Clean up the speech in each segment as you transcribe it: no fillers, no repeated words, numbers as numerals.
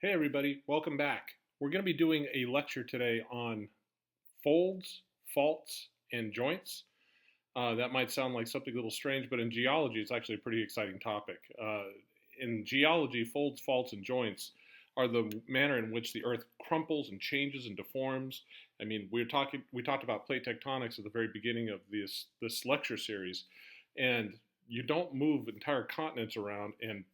Hey everybody, welcome back. We're going to be doing a lecture today on folds, faults, and joints. That might sound like something a little strange, but in geology it's actually a pretty exciting topic. In geology, folds, faults, and joints are the manner in which the earth crumples and changes and deforms. I mean, we talked about plate tectonics at the very beginning of this lecture series, and you don't move entire continents around and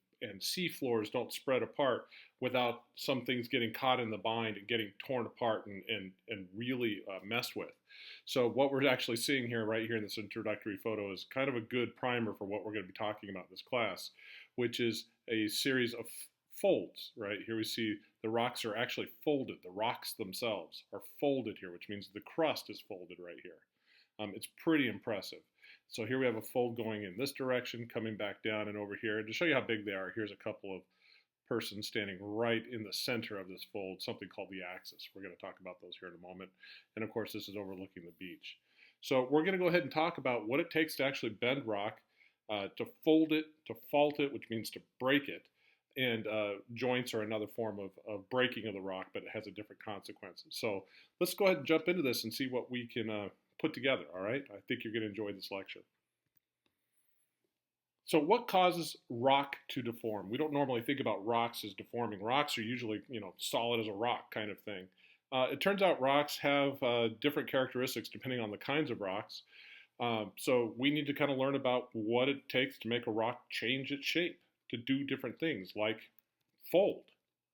sea floors don't spread apart without some things getting caught in the bind and getting torn apart and really messed with. So what we're actually seeing here, right here in this introductory photo, is kind of a good primer for what we're going to be talking about in this class, which is a series of folds, right? Here we see the rocks are actually folded. The rocks themselves are folded here, which means the crust is folded right here. It's pretty impressive. So here we have a fold going in this direction, coming back down and over here. And to show you how big they are, here's a couple of persons standing right in the center of this fold, something called the axis. We're going to talk about those here in a moment. And of course, this is overlooking the beach. So we're going to go ahead and talk about what it takes to actually bend rock, to fold it, to fault it, which means to break it. And joints are another form of breaking of the rock, but it has a different consequences. So let's go ahead and jump into this and see what we can put together, all right? I think you're going to enjoy this lecture. So what causes rock to deform? We don't normally think about rocks as deforming. Rocks are usually, solid as a rock kind of thing. It turns out rocks have different characteristics depending on the kinds of rocks. So we need to kind of learn about what it takes to make a rock change its shape, to do different things like fold,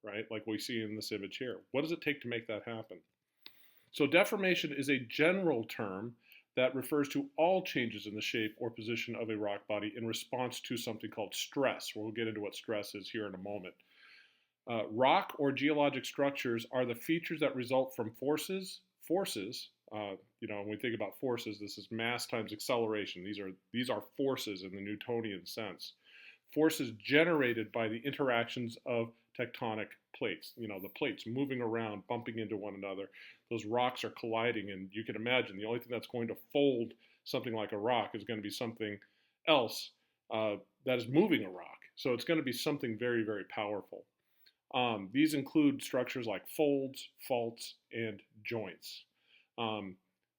right? Like we see in this image here. What does it take to make that happen? So deformation is a general term that refers to all changes in the shape or position of a rock body in response to something called stress. We'll get into what stress is here in a moment. Rock or geologic structures are the features that result from forces. When we think about forces, this is mass times acceleration. These are forces in the Newtonian sense. Forces generated by the interactions of tectonic plates. The plates moving around, bumping into one another. Those rocks are colliding, and you can imagine the only thing that's going to fold something like a rock is going to be something else that is moving a rock. So it's going to be something very, very powerful. These include structures like folds, faults, and joints.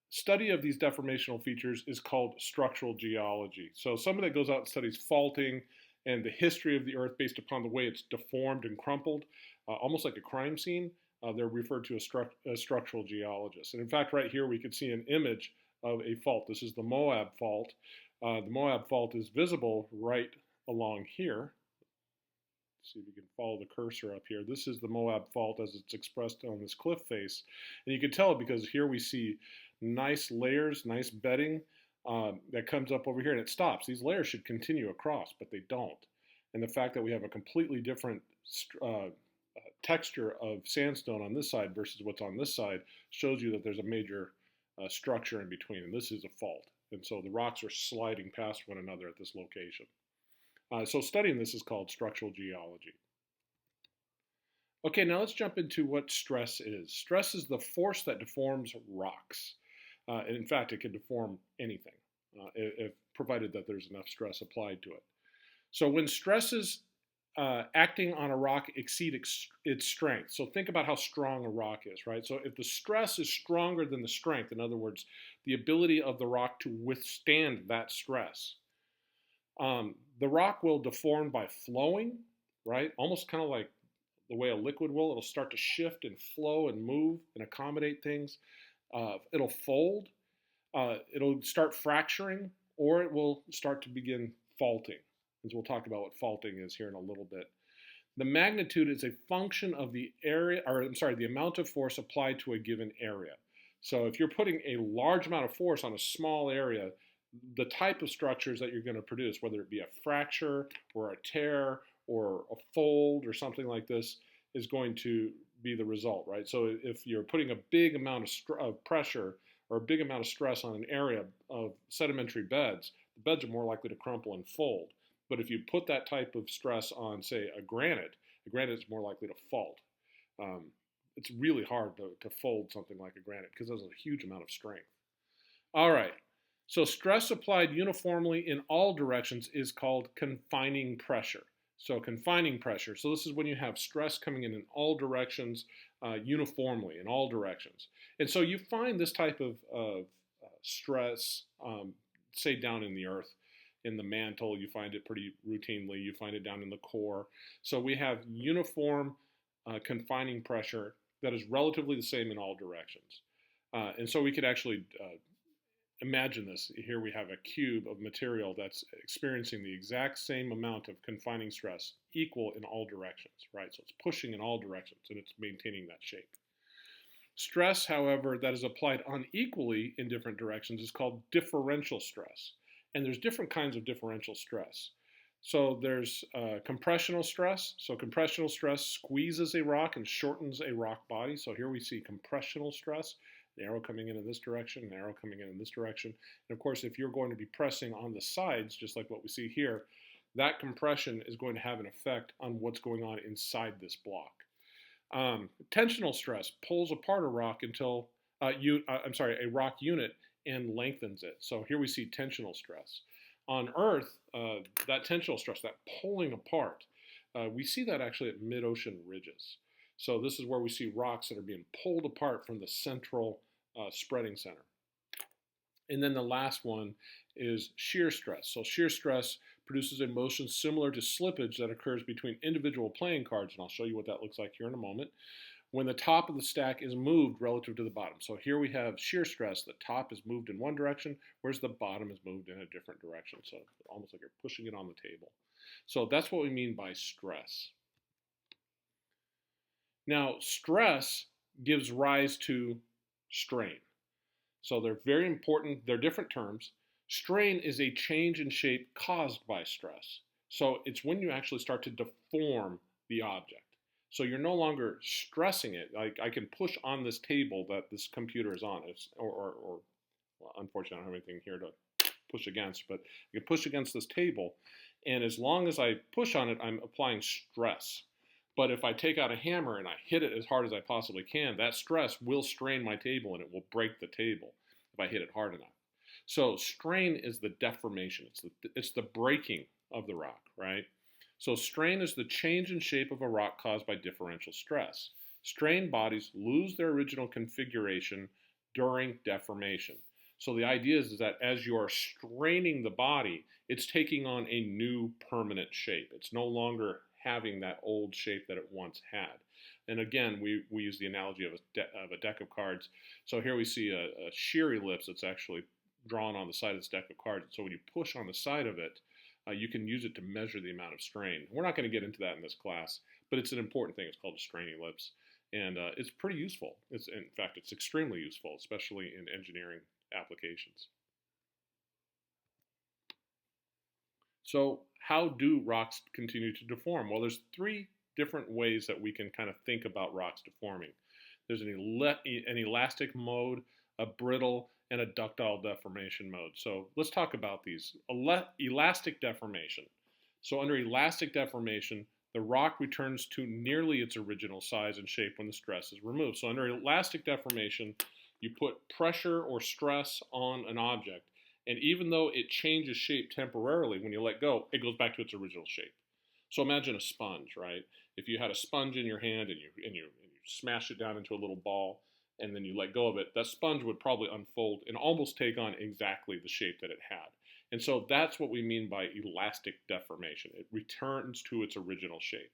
Study of these deformational features is called structural geology. So someone that goes out and studies faulting and the history of the earth based upon the way it's deformed and crumpled, almost like a crime scene, they're referred to as structural geologists. And in fact, right here we can see an image of a fault. This is the Moab Fault. The Moab Fault is visible right along here. Let's see if you can follow the cursor up here. This is the Moab Fault as it's expressed on this cliff face. And you can tell because here we see nice layers, nice bedding that comes up over here and it stops. These layers should continue across, but they don't. And the fact that we have a completely different texture of sandstone on this side versus what's on this side shows you that there's a major structure in between, and this is a fault. And so the rocks are sliding past one another at this location. So studying this is called structural geology. Okay, now let's jump into what stress is. Stress is the force that deforms rocks. And in fact, it can deform anything, if provided that there's enough stress applied to it. So when stresses acting on a rock exceed its strength, so think about how strong a rock is, right? So if the stress is stronger than the strength, in other words, the ability of the rock to withstand that stress, the rock will deform by flowing, right? Almost kind of like the way a liquid will. It'll start to shift and flow and move and accommodate things. It'll fold, it'll start fracturing, or it will start to begin faulting. As we'll talk about what faulting is here in a little bit. The magnitude is a function of the amount of force applied to a given area. So if you're putting a large amount of force on a small area, the type of structures that you're going to produce, whether it be a fracture or a tear or a fold or something like this, is going to be the result, right? So if you're putting a big amount of pressure or a big amount of stress on an area of sedimentary beds, the beds are more likely to crumple and fold. But if you put that type of stress on, say, a granite is more likely to fault. It's really hard to fold something like a granite because there's a huge amount of strength. All right, so stress applied uniformly in all directions is called confining pressure. So confining pressure. So this is when you have stress coming in all directions, uniformly in all directions. And so you find this type of stress, say down in the earth, in the mantle, you find it pretty routinely. You find it down in the core. So we have uniform confining pressure that is relatively the same in all directions. And so we could actually imagine this. Here we have a cube of material that's experiencing the exact same amount of confining stress, equal in all directions, right? So it's pushing in all directions and it's maintaining that shape. Stress, however, that is applied unequally in different directions is called differential stress. And there's different kinds of differential stress. So there's compressional stress. So compressional stress squeezes a rock and shortens a rock body. So here we see compressional stress, the arrow coming in this direction, an arrow coming in this direction. And of course, if you're going to be pressing on the sides, just like what we see here, that compression is going to have an effect on what's going on inside this block. Tensional stress pulls apart a rock until, a rock unit and lengthens it. So here we see tensional stress. On Earth, that tensional stress, that pulling apart, we see that actually at mid-ocean ridges. So this is where we see rocks that are being pulled apart from the central spreading center. And then the last one is shear stress. So shear stress produces a motion similar to slippage that occurs between individual playing cards, and I'll show you what that looks like here in a moment, when the top of the stack is moved relative to the bottom. So here we have shear stress. The top is moved in one direction, whereas the bottom is moved in a different direction. So almost like you're pushing it on the table. So that's what we mean by stress. Now, stress gives rise to strain. So they're very important. They're different terms. Strain is a change in shape caused by stress. So it's when you actually start to deform the object. So you're no longer stressing it. Like I can push on this table that this computer is on, or well, unfortunately I don't have anything here to push against, but I can push against this table, and as long as I push on it, I'm applying stress. But if I take out a hammer and I hit it as hard as I possibly can, that stress will strain my table and it will break the table if I hit it hard enough. So strain is the deformation. It's the breaking of the rock, right? So strain is the change in shape of a rock caused by differential stress. Strained bodies lose their original configuration during deformation. So the idea is that as you are straining the body, it's taking on a new permanent shape. It's no longer having that old shape that it once had. And again, we use the analogy of a deck of cards. So here we see a shear ellipse that's actually drawn on the side of this deck of cards. So when you push on the side of it, you can use it to measure the amount of strain. We're not going to get into that in this class, but it's an important thing. It's called a strain ellipse, and it's pretty useful. In fact, it's extremely useful, especially in engineering applications. So how do rocks continue to deform? Well, there's three different ways that we can kind of think about rocks deforming. There's an elastic mode, a brittle, and a ductile deformation mode. So let's talk about these. Elastic deformation. So under elastic deformation, the rock returns to nearly its original size and shape when the stress is removed. So under elastic deformation, you put pressure or stress on an object, and even though it changes shape temporarily, when you let go, it goes back to its original shape. So imagine a sponge, right? If you had a sponge in your hand and you smash it down into a little ball, and then you let go of it, that sponge would probably unfold and almost take on exactly the shape that it had. And so that's what we mean by elastic deformation. It returns to its original shape.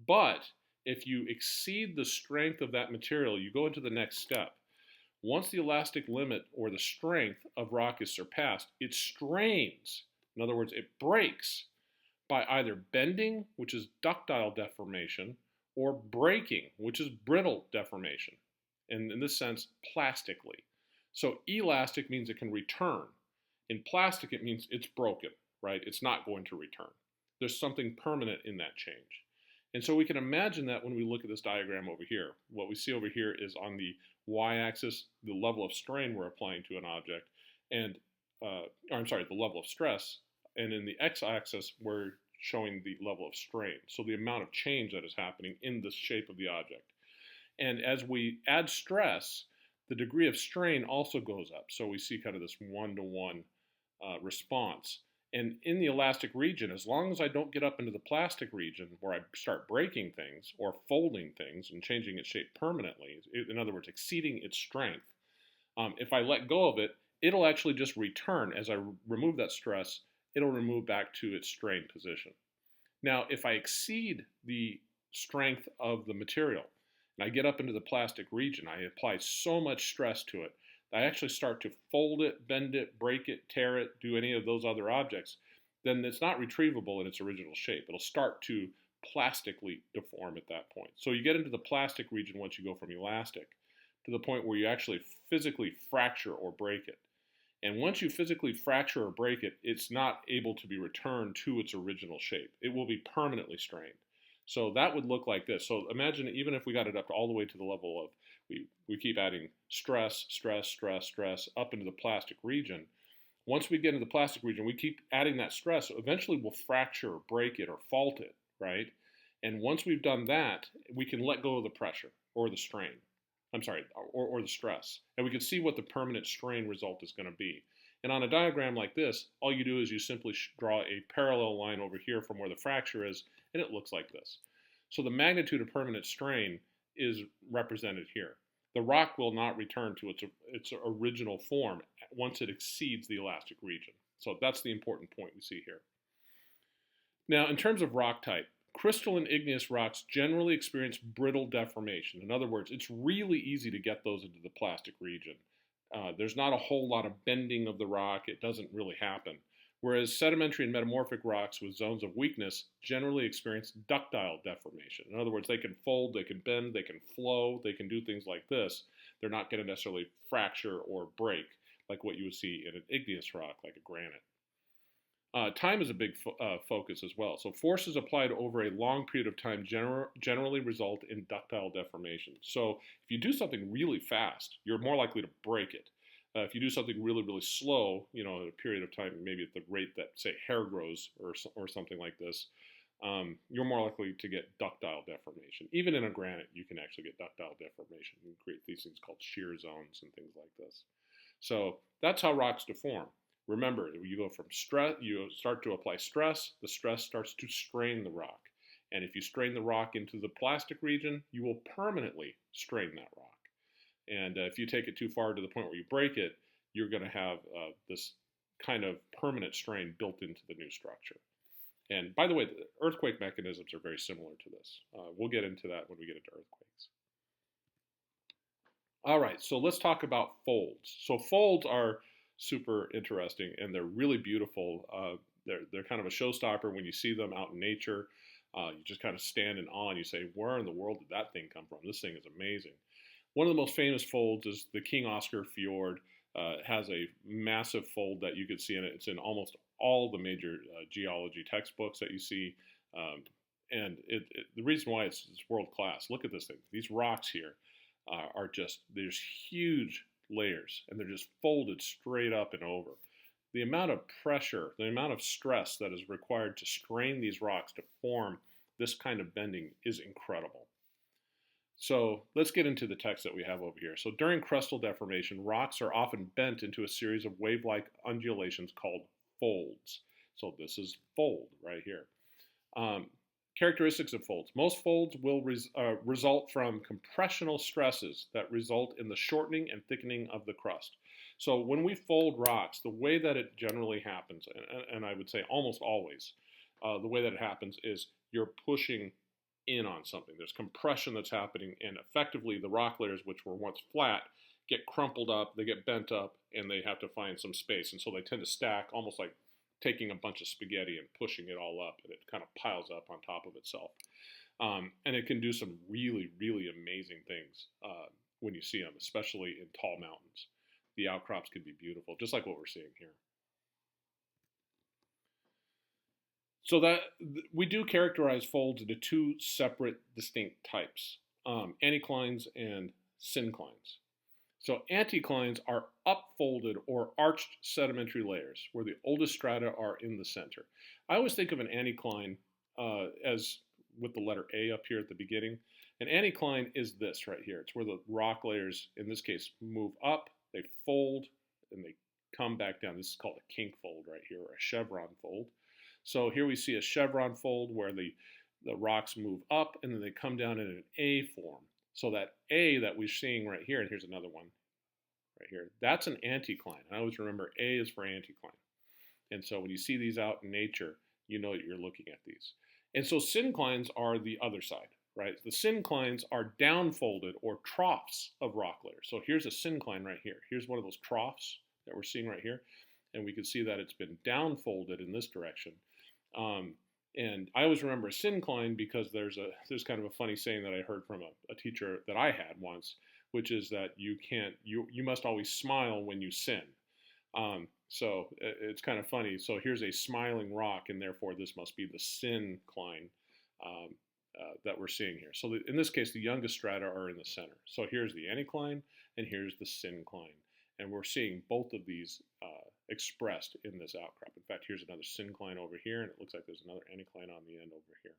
But if you exceed the strength of that material, you go into the next step. Once the elastic limit or the strength of rock is surpassed, it strains. In other words, it breaks by either bending, which is ductile deformation, or breaking, which is brittle deformation. And in this sense, plastically. So elastic means it can return. In plastic, it means it's broken, right? It's not going to return. There's something permanent in that change. And so we can imagine that when we look at this diagram over here. What we see over here is on the y-axis, the level of strain we're applying to an object, and, the level of stress. And in the x-axis, we're showing the level of strain. So the amount of change that is happening in the shape of the object. And as we add stress, the degree of strain also goes up. So we see kind of this one-to-one response. And in the elastic region, as long as I don't get up into the plastic region where I start breaking things or folding things and changing its shape permanently, in other words, exceeding its strength, if I let go of it, it'll actually just return. As I remove that stress, it'll remove back to its strained position. Now, if I exceed the strength of the material and I get up into the plastic region, I apply so much stress to it, I actually start to fold it, bend it, break it, tear it, do any of those other objects, then it's not retrievable in its original shape. It'll start to plastically deform at that point. So you get into the plastic region once you go from elastic to the point where you actually physically fracture or break it. And once you physically fracture or break it, it's not able to be returned to its original shape. It will be permanently strained. So that would look like this. So imagine even if we got it up all the way to the level of, we keep adding stress, stress, stress, stress up into the plastic region. Once we get into the plastic region, we keep adding that stress. Eventually we'll fracture or break it or fault it, right? And once we've done that, we can let go of the pressure or the strain. I'm sorry, or the stress. And we can see what the permanent strain result is going to be. And on a diagram like this, all you do is you simply draw a parallel line over here from where the fracture is, and it looks like this. So the magnitude of permanent strain is represented here. The rock will not return to its original form once it exceeds the elastic region. So that's the important point we see here. Now, in terms of rock type, crystalline igneous rocks generally experience brittle deformation. In other words, it's really easy to get those into the plastic region. There's not a whole lot of bending of the rock. It doesn't really happen. Whereas sedimentary and metamorphic rocks with zones of weakness generally experience ductile deformation. In other words, they can fold, they can bend, they can flow, they can do things like this. They're not going to necessarily fracture or break like what you would see in an igneous rock like a granite. Time is a big focus as well. So forces applied over a long period of time generally result in ductile deformation. So if you do something really fast, you're more likely to break it. If you do something really, really slow, in a period of time, maybe at the rate that, say, hair grows or something like this, you're more likely to get ductile deformation. Even in a granite, you can actually get ductile deformation and create these things called shear zones and things like this. So that's how rocks deform. Remember, you go from stress, you start to apply stress, the stress starts to strain the rock. And if you strain the rock into the plastic region, you will permanently strain that rock. And if you take it too far to the point where you break it, you're going to have this kind of permanent strain built into the new structure. And by the way, the earthquake mechanisms are very similar to this. We'll get into that when we get into earthquakes. All right, so let's talk about folds. So folds are super interesting and they're really beautiful. They're kind of a showstopper when you see them out in nature. You just kind of stand in awe and you say, where in the world did that thing come from? This thing is amazing. One of the most famous folds is the King Oscar Fjord. It has a massive fold that you could see in it. It's in almost all the major geology textbooks that you see. And the reason why it's world class, look at this thing. These rocks here are just, there's huge layers and they're just folded straight up and over. The amount of pressure, the amount of stress that is required to strain these rocks to form this kind of bending is incredible. So let's get into the text that we have over here. So during crustal deformation, rocks are often bent into a series of wave-like undulations called folds. So this is fold right here. Characteristics of folds. Most folds will result from compressional stresses that result in the shortening and thickening of the crust. So when we fold rocks, the way that it generally happens, and I would say almost always, the way that it happens is you're pushing in on something. There's compression that's happening, and effectively the rock layers, which were once flat, get crumpled up, they get bent up, and they have to find some space. And so they tend to stack almost like taking a bunch of spaghetti and pushing it all up, and it kind of piles up on top of itself. And it can do some really, really amazing things when you see them, especially in tall mountains. The outcrops can be beautiful, just like what we're seeing here. So that we do characterize folds into two separate distinct types, anticlines and synclines. So anticlines are upfolded or arched sedimentary layers where the oldest strata are in the center. I always think of an anticline as with the letter A up here at the beginning. An anticline is this right here. It's where the rock layers, in this case, move up, they fold, and they come back down. This is called a kink fold right here, or a chevron fold. So here we see a chevron fold where the rocks move up and then they come down in an A form. So that A that we're seeing right here, and here's another one right here, that's an anticline. I always remember A is for anticline. And so when you see these out in nature, you know that you're looking at these. And so synclines are the other side, right? The synclines are downfolded or troughs of rock layers. So here's a syncline right here. Here's one of those troughs that we're seeing right here. And we can see that it's been downfolded in this direction. And I always remember a syncline because there's kind of a funny saying that I heard from a teacher that I had once, which is that you must always smile when you sin. So it's kind of funny. So here's a smiling rock, and therefore this must be the syncline that we're seeing here. So in this case, the youngest strata are in the center. So here's the anticline, and here's the syncline. And we're seeing both of these expressed in this outcrop. In fact, here's another syncline over here, and it looks like there's another anticline on the end over here.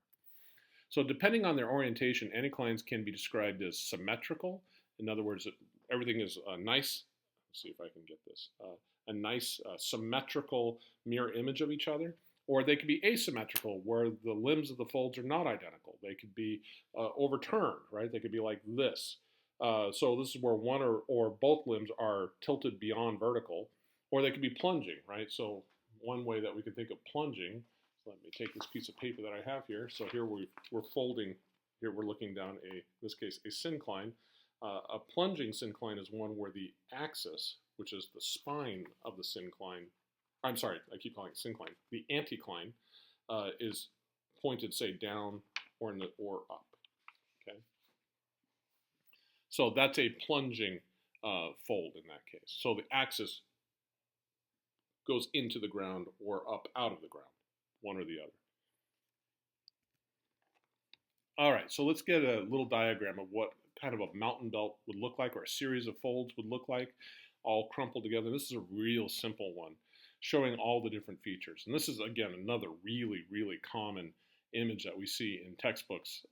So depending on their orientation, anticlines can be described as symmetrical. In other words, everything is a nice, let's see if I can get this, a nice symmetrical mirror image of each other. Or they could be asymmetrical, where the limbs of the folds are not identical. They could be overturned, right? They could be like this. So this is where one or both limbs are tilted beyond vertical, or they could be plunging, right? So one way that we can think of plunging, so let me take this piece of paper that I have here. So here we're folding, here we're looking down in this case, a syncline. A plunging syncline is one where the axis, which is the spine of the syncline, I'm sorry, I keep calling it syncline, the anticline is pointed, say, down or up, okay? So that's a plunging fold in that case. So the axis goes into the ground or up out of the ground, one or the other. All right, so let's get a little diagram of what kind of a mountain belt would look like, or a series of folds would look like, all crumpled together. This is a real simple one, showing all the different features. And this is, again, another really, really common image that we see in textbooks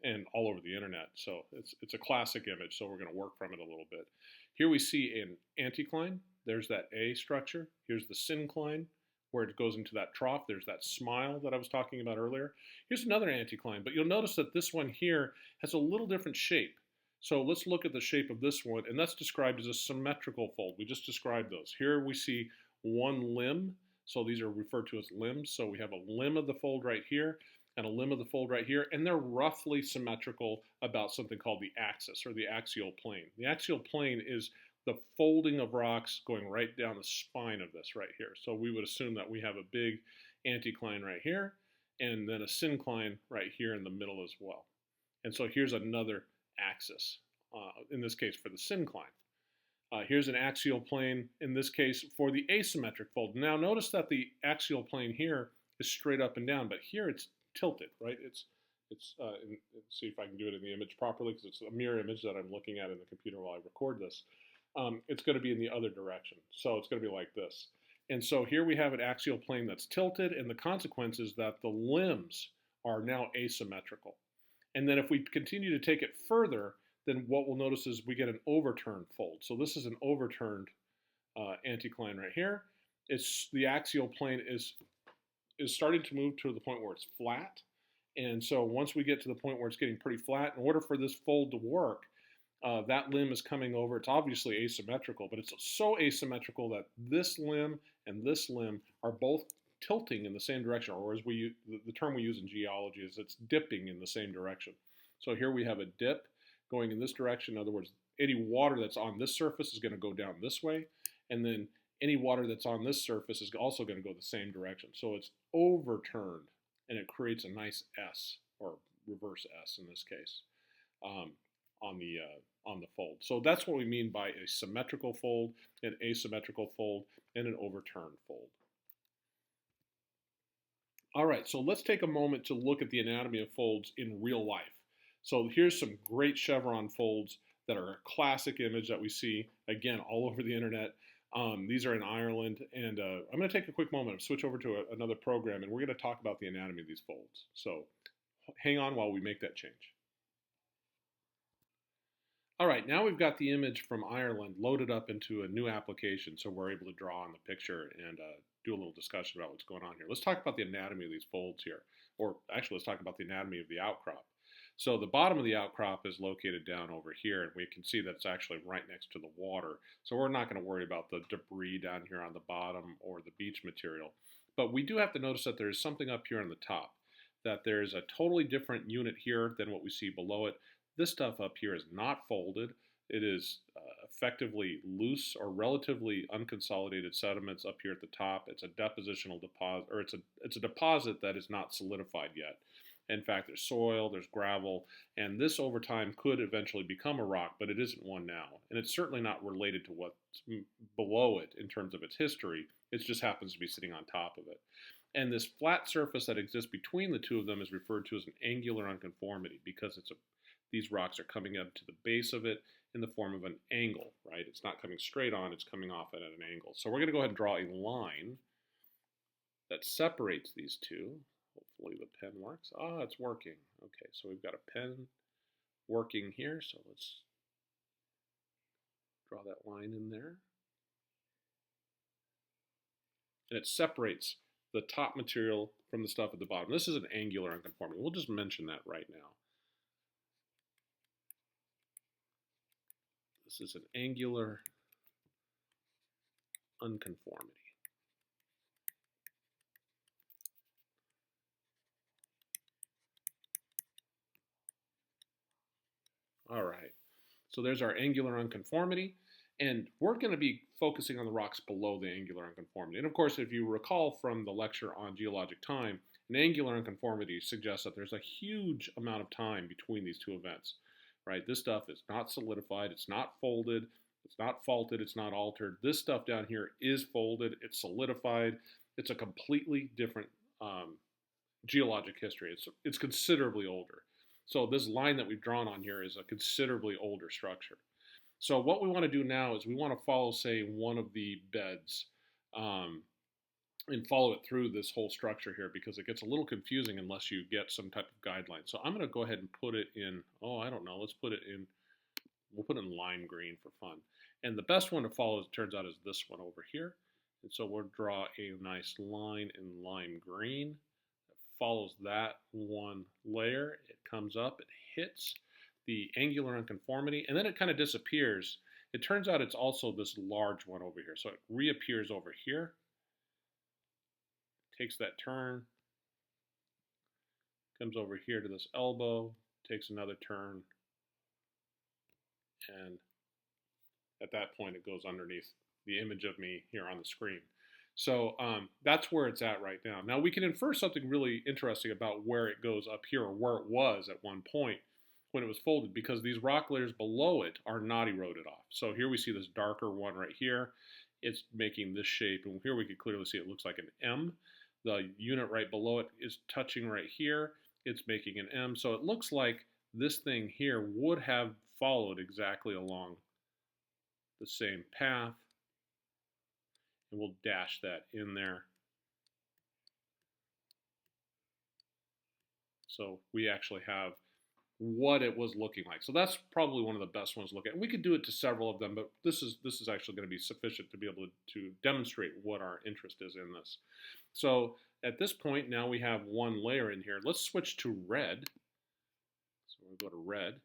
and all over the internet. So it's a classic image, so we're going to work from it a little bit. Here we see an anticline. There's that A structure. Here's the syncline, where it goes into that trough. There's that smile that I was talking about earlier. Here's another anticline, but you'll notice that this one here has a little different shape. So let's look at the shape of this one, and that's described as a symmetrical fold. We just described those. Here we see one limb, so these are referred to as limbs. So we have a limb of the fold right here and a limb of the fold right here, and they're roughly symmetrical about something called the axis, or the axial plane. The axial plane is the folding of rocks going right down the spine of this right here. So we would assume that we have a big anticline right here, and then a syncline right here in the middle as well. And so here's another axis, in this case for the syncline. Here's an axial plane, in this case for the asymmetric fold. Now notice that the axial plane here is straight up and down, but here it's tilted, right? Let's see if I can do it in the image properly, because it's a mirror image that I'm looking at in the computer while I record this. It's going to be in the other direction, so it's going to be like this. And so here we have an axial plane that's tilted, and the consequence is that the limbs are now asymmetrical. And then if we continue to take it further, then what we'll notice is we get an overturned fold. So this is an overturned anticline right here. The axial plane is starting to move to the point where it's flat. And so once we get to the point where it's getting pretty flat, in order for this fold to work, that limb is coming over. It's obviously asymmetrical, but it's so asymmetrical that this limb and this limb are both tilting in the same direction, or as the term we use in geology is it's dipping in the same direction. So here we have a dip going in this direction. In other words, any water that's on this surface is going to go down this way, and then any water that's on this surface is also going to go the same direction. So it's overturned, and it creates a nice S, or reverse S in this case, on the fold. So that's what we mean by a symmetrical fold, an asymmetrical fold, and an overturned fold. All right, so let's take a moment to look at the anatomy of folds in real life. So here's some great chevron folds that are a classic image that we see, again, all over the internet. These are in Ireland, and I'm going to take a quick moment and switch over to another program, and we're going to talk about the anatomy of these folds. So hang on while we make that change. All right, now we've got the image from Ireland loaded up into a new application, so we're able to draw on the picture and do a little discussion about what's going on here. Let's talk about the anatomy of these folds here, or actually let's talk about the anatomy of the outcrop. So the bottom of the outcrop is located down over here, and we can see that it's actually right next to the water. So we're not going to worry about the debris down here on the bottom or the beach material. But we do have to notice that there's something up here on the top, that there's a totally different unit here than what we see below it. This stuff up here is not folded. It is effectively loose or relatively unconsolidated sediments up here at the top. It's a depositional deposit, or it's a deposit that is not solidified yet. In fact, there's soil, there's gravel, and this over time could eventually become a rock, but it isn't one now. And it's certainly not related to what's below it in terms of its history. It just happens to be sitting on top of it. And this flat surface that exists between the two of them is referred to as an angular unconformity because these rocks are coming up to the base of it in the form of an angle, right? It's not coming straight on, it's coming off at an angle. So we're going to go ahead and draw a line that separates these two. Hopefully the pen works. Ah, it's working. Okay, so we've got a pen working here, so let's draw that line in there. And it separates the top material from the stuff at the bottom. This is an angular unconformity. We'll just mention that right now. This is an angular unconformity. All right, so there's our angular unconformity, and we're going to be focusing on the rocks below the angular unconformity. And of course, if you recall from the lecture on geologic time, an angular unconformity suggests that there's a huge amount of time between these two events, right? This stuff is not solidified, it's not folded, it's not faulted, it's not altered. This stuff down here is folded, it's solidified, it's a completely different geologic history. It's considerably older. So this line that we've drawn on here is a considerably older structure. So what we want to do now is we want to follow, say, one of the beds and follow it through this whole structure here because it gets a little confusing unless you get some type of guideline. So I'm going to go ahead and put it in, oh, I don't know, let's put it in, we'll put it in lime green for fun. And the best one to follow, it turns out, is this one over here. And so we'll draw a nice line in lime green. Follows that one layer, it comes up, it hits the angular unconformity, and then it kind of disappears. It turns out it's also this large one over here. So it reappears over here, takes that turn, comes over here to this elbow, takes another turn, and at that point it goes underneath the image of me here on the screen. So that's where it's at right now. Now we can infer something really interesting about where it goes up here, or where it was at one point when it was folded, because these rock layers below it are not eroded off. So here we see this darker one right here. It's making this shape, and here we can clearly see it looks like an M. The unit right below it is touching right here. It's making an M. So it looks like this thing here would have followed exactly along the same path. And we'll dash that in there. So we actually have what it was looking like. So that's probably one of the best ones to look at. And we could do it to several of them, but this is actually going to be sufficient to be able to demonstrate what our interest is in this. So at this point, now we have one layer in here. Let's switch to red. So we'll go to red.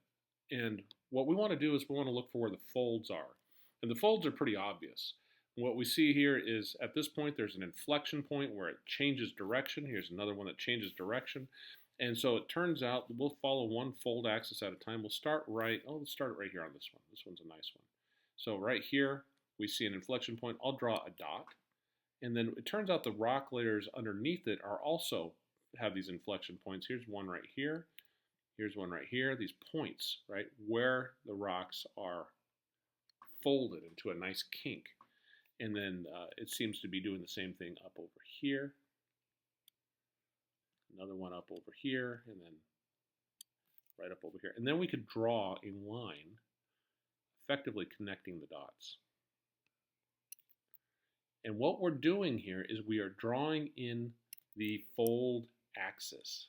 And what we want to do is we want to look for where the folds are. And the folds are pretty obvious. What we see here is at this point there's an inflection point where it changes direction. Here's another one that changes direction. And so it turns out we'll follow one fold axis at a time. We'll start right, let's start right here on this one. This one's a nice one. So right here we see an inflection point. I'll draw a dot. And then it turns out the rock layers underneath it are also have these inflection points. Here's one right here. Here's one right here. These points, right, where the rocks are folded into a nice kink. And then it seems to be doing the same thing up over here. Another one up over here, and then right up over here. And then we could draw a line effectively connecting the dots. And what we're doing here is we are drawing in the fold axis.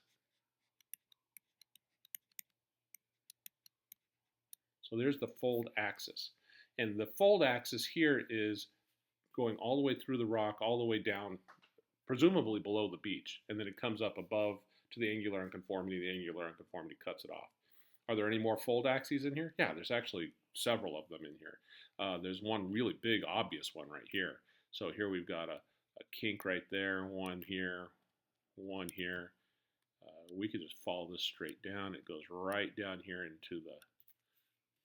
So there's the fold axis. And the fold axis here is going all the way through the rock, all the way down, presumably below the beach. And then it comes up above to the angular unconformity. The angular unconformity cuts it off. Are there any more fold axes in here? Yeah, there's actually several of them in here. There's one really big, obvious one right here. So here we've got a kink right there, one here, one here. We could just follow this straight down. It goes right down here into the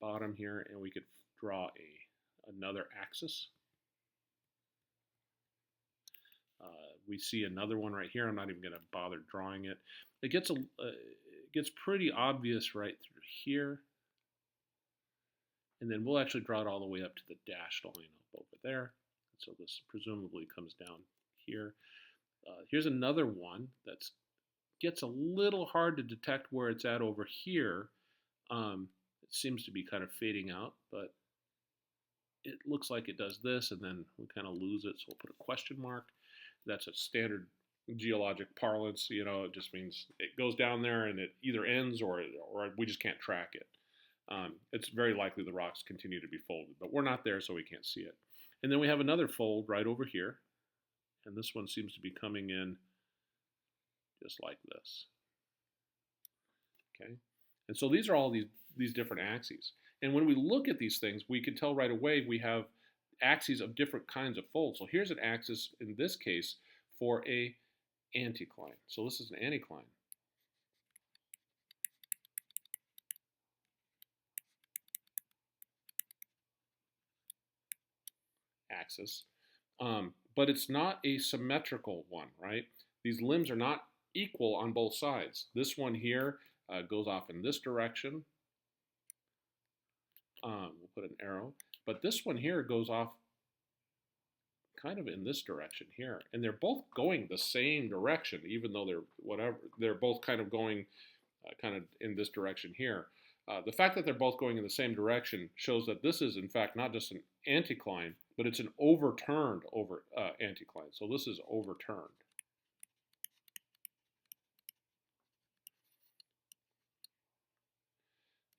bottom here, and we could draw another axis. We see another one right here. I'm not even going to bother drawing it. It gets pretty obvious right through here. And then we'll actually draw it all the way up to the dashed line up over there. So this presumably comes down here. Here's another one that gets a little hard to detect where it's at over here. It seems to be kind of fading out, but it looks like it does this, and then we kind of lose it, so we'll put a question mark. That's a standard geologic parlance. You know, it just means it goes down there and it either ends or we just can't track it. It's very likely the rocks continue to be folded, but we're not there, so we can't see it. And then we have another fold right over here, and this one seems to be coming in just like this. Okay, and so these are all these different axes. And when we look at these things, we can tell right away we have axes of different kinds of folds. So here's an axis, in this case, for a anticline. So this is an anticline. Axis. But it's not a symmetrical one, right? These limbs are not equal on both sides. This one here goes off in this direction. We'll put an arrow. But this one here goes off kind of in this direction here. And they're both going the same direction, even though they're both kind of going kind of in this direction here. The fact that they're both going in the same direction shows that this is, in fact, not just an anticline, but it's an overturned anticline. So this is overturned.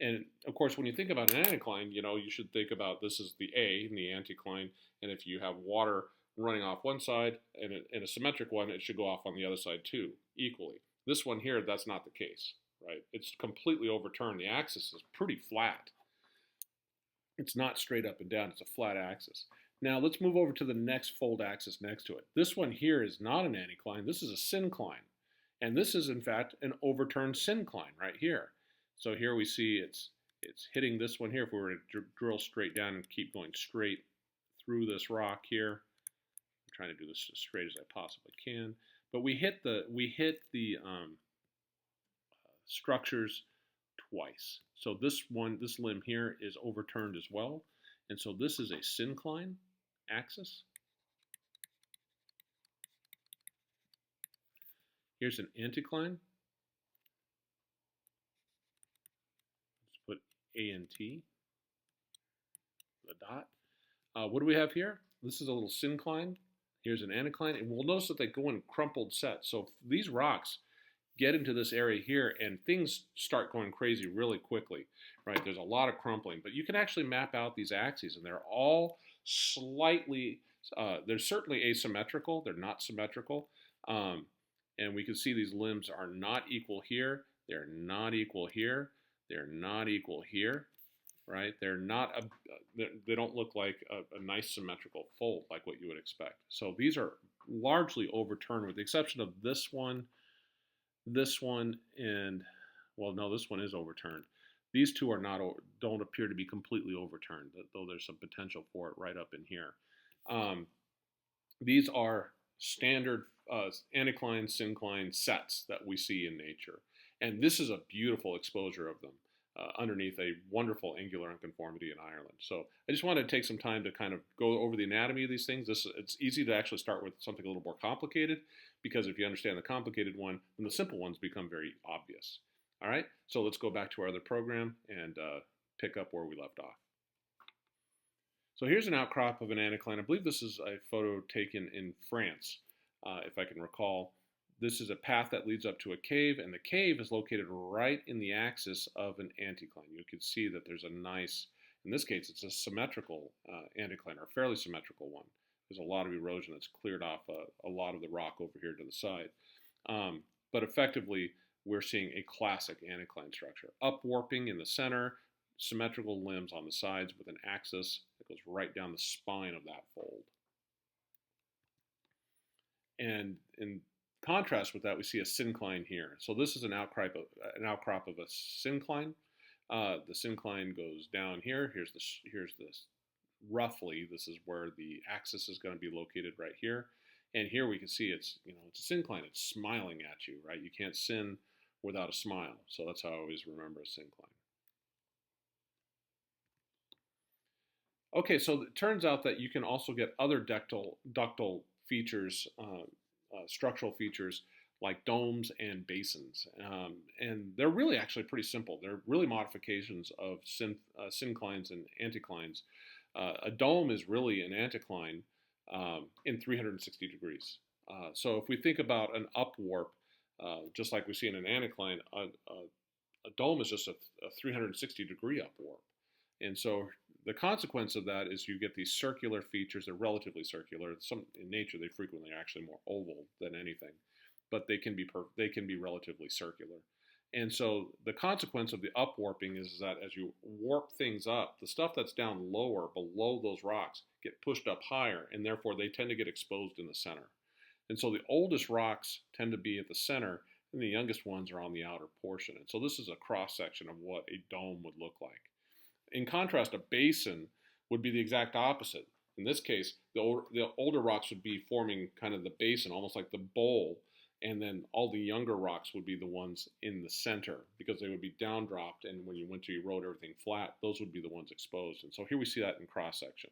And of course, when you think about an anticline, you know, you should think about this is the A in the anticline, and if you have water running off one side and a symmetric one, it should go off on the other side too, equally. This one here, that's not the case, right? It's completely overturned. The axis is pretty flat. It's not straight up and down, it's a flat axis. Now let's move over to the next fold axis next to it. This one here is not an anticline, this is a syncline. And this is in fact an overturned syncline right here. So here we see it's hitting this one here. If we were to drill straight down and keep going straight through this rock here, I'm trying to do this as straight as I possibly can. But we hit the structures twice. So this limb here is overturned as well. And so this is a syncline axis. Here's an anticline. Let's put A and T, the dot. What do we have here? This is a little syncline. Here's an anticline, and we'll notice that they go in crumpled sets. So these rocks get into this area here, and things start going crazy really quickly, right? There's a lot of crumpling, but you can actually map out these axes, and they're all slightly, they're certainly asymmetrical. They're not symmetrical. And we can see these limbs are not equal here. They're not equal here. They're not equal here, right? They're not, they don't look like a nice symmetrical fold like what you would expect. So these are largely overturned with the exception of this one, and, well, no, this one is overturned. These two are not, don't appear to be completely overturned, though there's some potential for it right up in here. These are standard anticline, syncline sets that we see in nature. And this is a beautiful exposure of them underneath a wonderful angular unconformity in Ireland. So I just wanted to take some time to kind of go over the anatomy of these things. It's easy to actually start with something a little more complicated, because if you understand the complicated one, then the simple ones become very obvious. All right, so let's go back to our other program and pick up where we left off. So here's an outcrop of an anticline. I believe this is a photo taken in France, if I can recall. This is a path that leads up to a cave, and the cave is located right in the axis of an anticline. You can see that there's a nice, in this case, it's a symmetrical anticline, or a fairly symmetrical one. There's a lot of erosion that's cleared off a lot of the rock over here to the side. But effectively, we're seeing a classic anticline structure. Upwarping in the center, symmetrical limbs on the sides with an axis that goes right down the spine of that fold. And in contrast with that, we see a syncline here. So this is an outcrop of a syncline. The syncline goes down here. Here's this roughly. This is where the axis is going to be located right here. And here we can see it's a syncline. It's smiling at you, right? You can't sin without a smile. So that's how I always remember a syncline. Okay, so it turns out that you can also get other ductile features, structural features like domes and basins. And they're really actually pretty simple. They're really modifications of synclines and anticlines. A dome is really an anticline in 360 degrees. So if we think about an upwarp, just like we see in an anticline, a dome is just a 360 degree upwarp. And so the consequence of that is you get these circular features. They're relatively circular. In nature, they frequently are actually more oval than anything, but they can be relatively circular. And so the consequence of the upwarping is that as you warp things up, the stuff that's down lower, below those rocks, get pushed up higher, and therefore they tend to get exposed in the center. And so the oldest rocks tend to be at the center, and the youngest ones are on the outer portion. And so this is a cross-section of what a dome would look like. In contrast, a basin would be the exact opposite. In this case, the older rocks would be forming kind of the basin, almost like the bowl, and then all the younger rocks would be the ones in the center because they would be downdropped, and when you went to erode everything flat, those would be the ones exposed. And so here we see that in cross-section,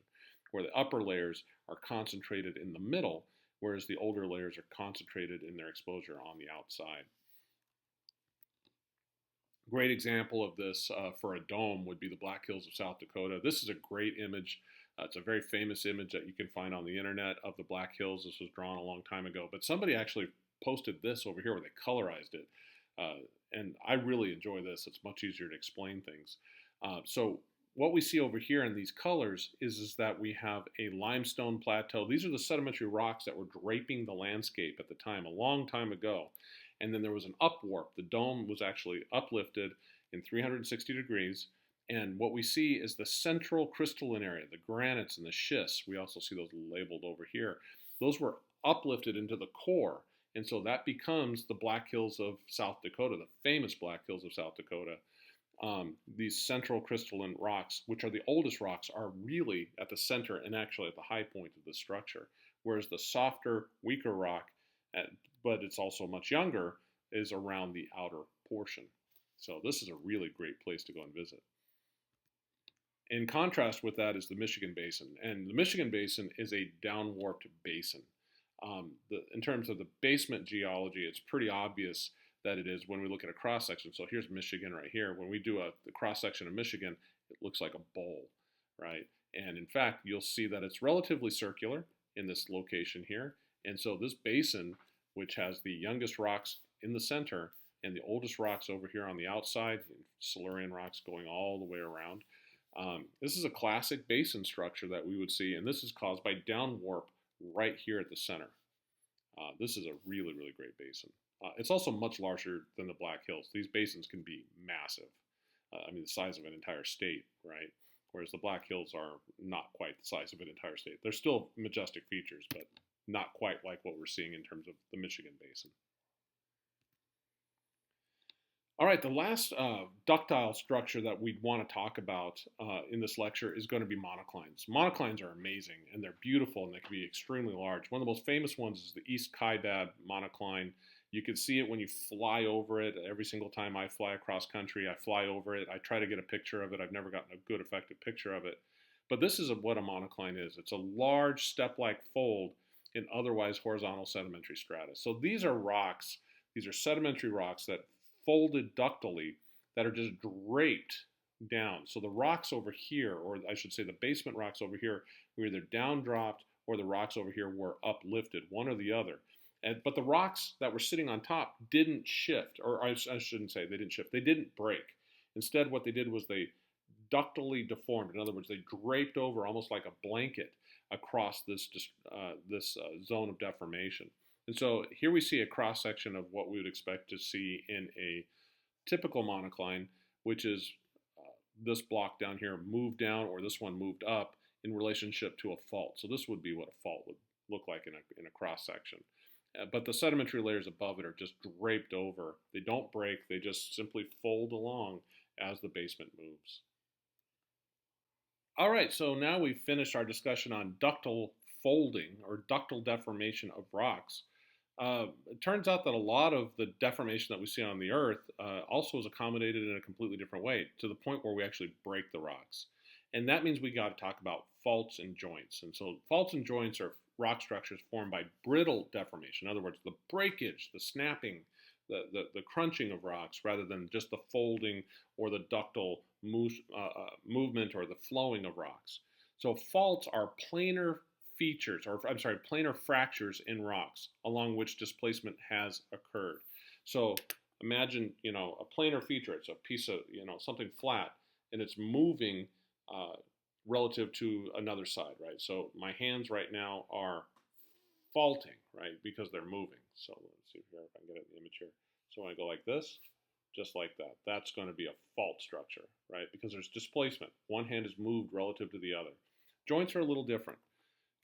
where the upper layers are concentrated in the middle, whereas the older layers are concentrated in their exposure on the outside. Great example of this for a dome would be the Black Hills of South Dakota. This is a great image. It's a very famous image that you can find on the internet of the Black Hills. This was drawn a long time ago, but somebody actually posted this over here where they colorized it. And I really enjoy this. It's much easier to explain things. So what we see over here in these colors is that we have a limestone plateau. These are the sedimentary rocks that were draping the landscape at the time, a long time ago. And then there was an upwarp. The dome was actually uplifted in 360 degrees. And what we see is the central crystalline area, the granites and the schists. We also see those labeled over here. Those were uplifted into the core. And so that becomes the Black Hills of South Dakota, the famous Black Hills of South Dakota. These central crystalline rocks, which are the oldest rocks, are really at the center and actually at the high point of the structure. Whereas the softer, weaker rock, but it's also much younger, is around the outer portion. So this is a really great place to go and visit. In contrast with that is the Michigan Basin. And the Michigan Basin is a downwarped basin. In terms of the basement geology, it's pretty obvious that it is when we look at a cross-section. So here's Michigan right here. When we do the cross-section of Michigan, it looks like a bowl, right? And in fact, you'll see that it's relatively circular in this location here. And so this basin, which has the youngest rocks in the center and the oldest rocks over here on the outside, Silurian rocks going all the way around, this is a classic basin structure that we would see, and this is caused by downwarp right here at the center. This is a really, really great basin. It's also much larger than the Black Hills. These basins can be massive. I mean, the size of an entire state, right? Whereas the Black Hills are not quite the size of an entire state. They're still majestic features, but not quite like what we're seeing in terms of the Michigan Basin. All right, the last ductile structure that we'd want to talk about in this lecture is going to be monoclines. Monoclines are amazing, and they're beautiful, and they can be extremely large. One of the most famous ones is the East Kaibab monocline. You can see it when you fly over it. Every single time I fly across country, I fly over it. I try to get a picture of it. I've never gotten a good, effective picture of it. But this is what a monocline is. It's a large step-like fold in otherwise horizontal sedimentary strata. So these are rocks. These are sedimentary rocks that folded ductily that are just draped down. So the rocks over here, or I should say the basement rocks over here, were either downdropped or the rocks over here were uplifted, one or the other. But the rocks that were sitting on top didn't shift, or I shouldn't say they didn't shift, they didn't break. Instead, what they did was they ductily deformed. In other words, they draped over almost like a blanket across this zone of deformation. And so here we see a cross section of what we would expect to see in a typical monocline, which is this block down here moved down, or this one moved up in relationship to a fault. So this would be what a fault would look like in a cross section. But the sedimentary layers above it are just draped over. They don't break, they just simply fold along as the basement moves. All right, so now we've finished our discussion on ductile folding or ductile deformation of rocks. It turns out that a lot of the deformation that we see on the Earth also is accommodated in a completely different way, to the point where we actually break the rocks. And that means we got to talk about faults and joints. And so faults and joints are rock structures formed by brittle deformation. In other words, the breakage, the snapping, the crunching of rocks, rather than just the folding or the ductile movement or the flowing of rocks. So faults are planar features, or I'm sorry, planar fractures in rocks along which displacement has occurred. So imagine, a planar feature. It's a piece of, something flat, and it's moving relative to another side, right? So my hands right now are faulting, right, because they're moving. So let's see here if I can get it in the image here. So when I go like this, just like that, that's going to be a fault structure, right? Because there's displacement. One hand is moved relative to the other. Joints are a little different.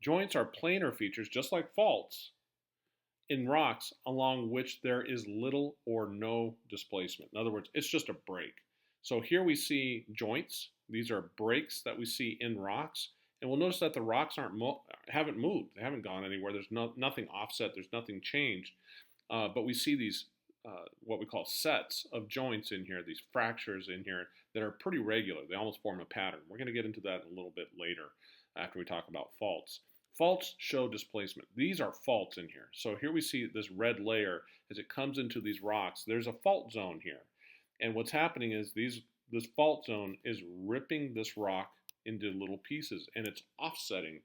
Joints are planar features, just like faults, in rocks along which there is little or no displacement. In other words, it's just a break. So here we see joints. These are breaks that we see in rocks. And we'll notice that the rocks haven't moved. They haven't gone anywhere. There's nothing offset. There's nothing changed. But we see these, what we call sets of joints in here, these fractures in here that are pretty regular. They almost form a pattern. We're going to get into that a little bit later after we talk about faults. Faults show displacement. These are faults in here. So here we see this red layer as it comes into these rocks. There's a fault zone here. And what's happening is this fault zone is ripping this rock into little pieces, and it's offsetting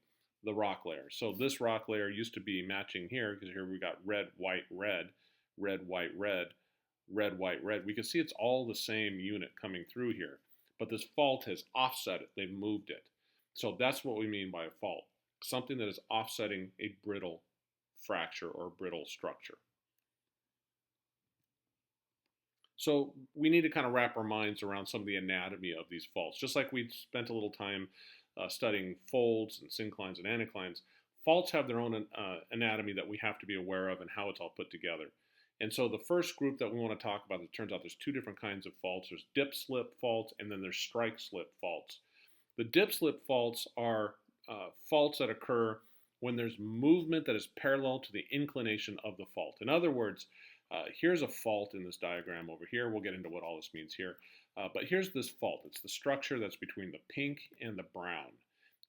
the rock layer. So this rock layer used to be matching here, because here we got red, white, red, red, white, red, red, white, red. We can see it's all the same unit coming through here, but this fault has offset it. They've moved it. So that's what we mean by a fault. Something that is offsetting a brittle fracture or brittle structure. So we need to kind of wrap our minds around some of the anatomy of these faults. Just like we spent a little time studying folds and synclines and anticlines, faults have their own anatomy that we have to be aware of and how it's all put together. And so the first group that we want to talk about, it turns out there's two different kinds of faults. There's dip-slip faults, and then there's strike-slip faults. The dip-slip faults are faults that occur when there's movement that is parallel to the inclination of the fault. In other words, here's a fault in this diagram over here. We'll get into what all this means here. But here's this fault. It's the structure that's between the pink and the brown.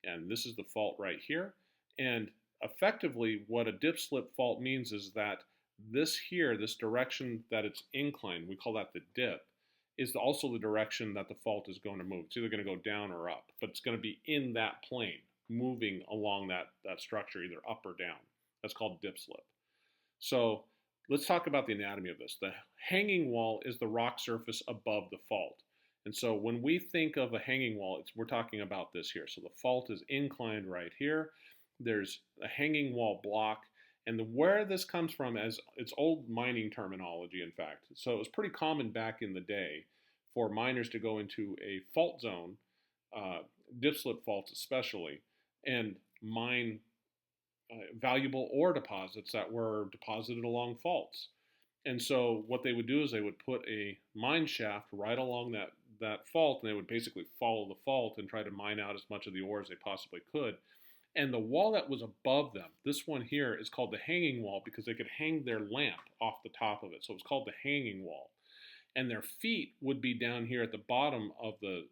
And this is the fault right here. And effectively, what a dip-slip fault means is that this here, this direction that it's inclined, we call that the dip, is also the direction that the fault is going to move. It's either going to go down or up, but it's going to be in that plane, moving along that structure, either up or down. That's called dip-slip. So let's talk about the anatomy of this. The hanging wall is the rock surface above the fault. And so when we think of a hanging wall, we're talking about this here. So the fault is inclined right here. There's a hanging wall block. And where this comes from, as it's old mining terminology, in fact. So it was pretty common back in the day for miners to go into a fault zone, dip-slip faults especially, and mine valuable ore deposits that were deposited along faults. And so what they would do is they would put a mine shaft right along that fault, and they would basically follow the fault and try to mine out as much of the ore as they possibly could. And the wall that was above them, this one here, is called the hanging wall because they could hang their lamp off the top of it. So it's called the hanging wall. And their feet would be down here at the bottom of the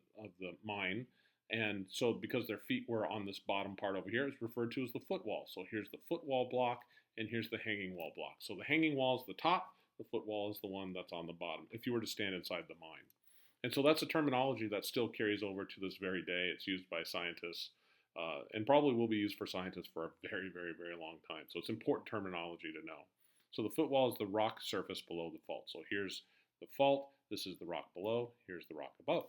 mine. And so because their feet were on this bottom part over here, it's referred to as the footwall. So here's the footwall block, and here's the hanging wall block. So the hanging wall is the top, the footwall is the one that's on the bottom, if you were to stand inside the mine. And so that's a terminology that still carries over to this very day. It's used by scientists, and probably will be used for scientists for a very, very, very long time. So it's important terminology to know. So the footwall is the rock surface below the fault. So here's the fault, this is the rock below, here's the rock above.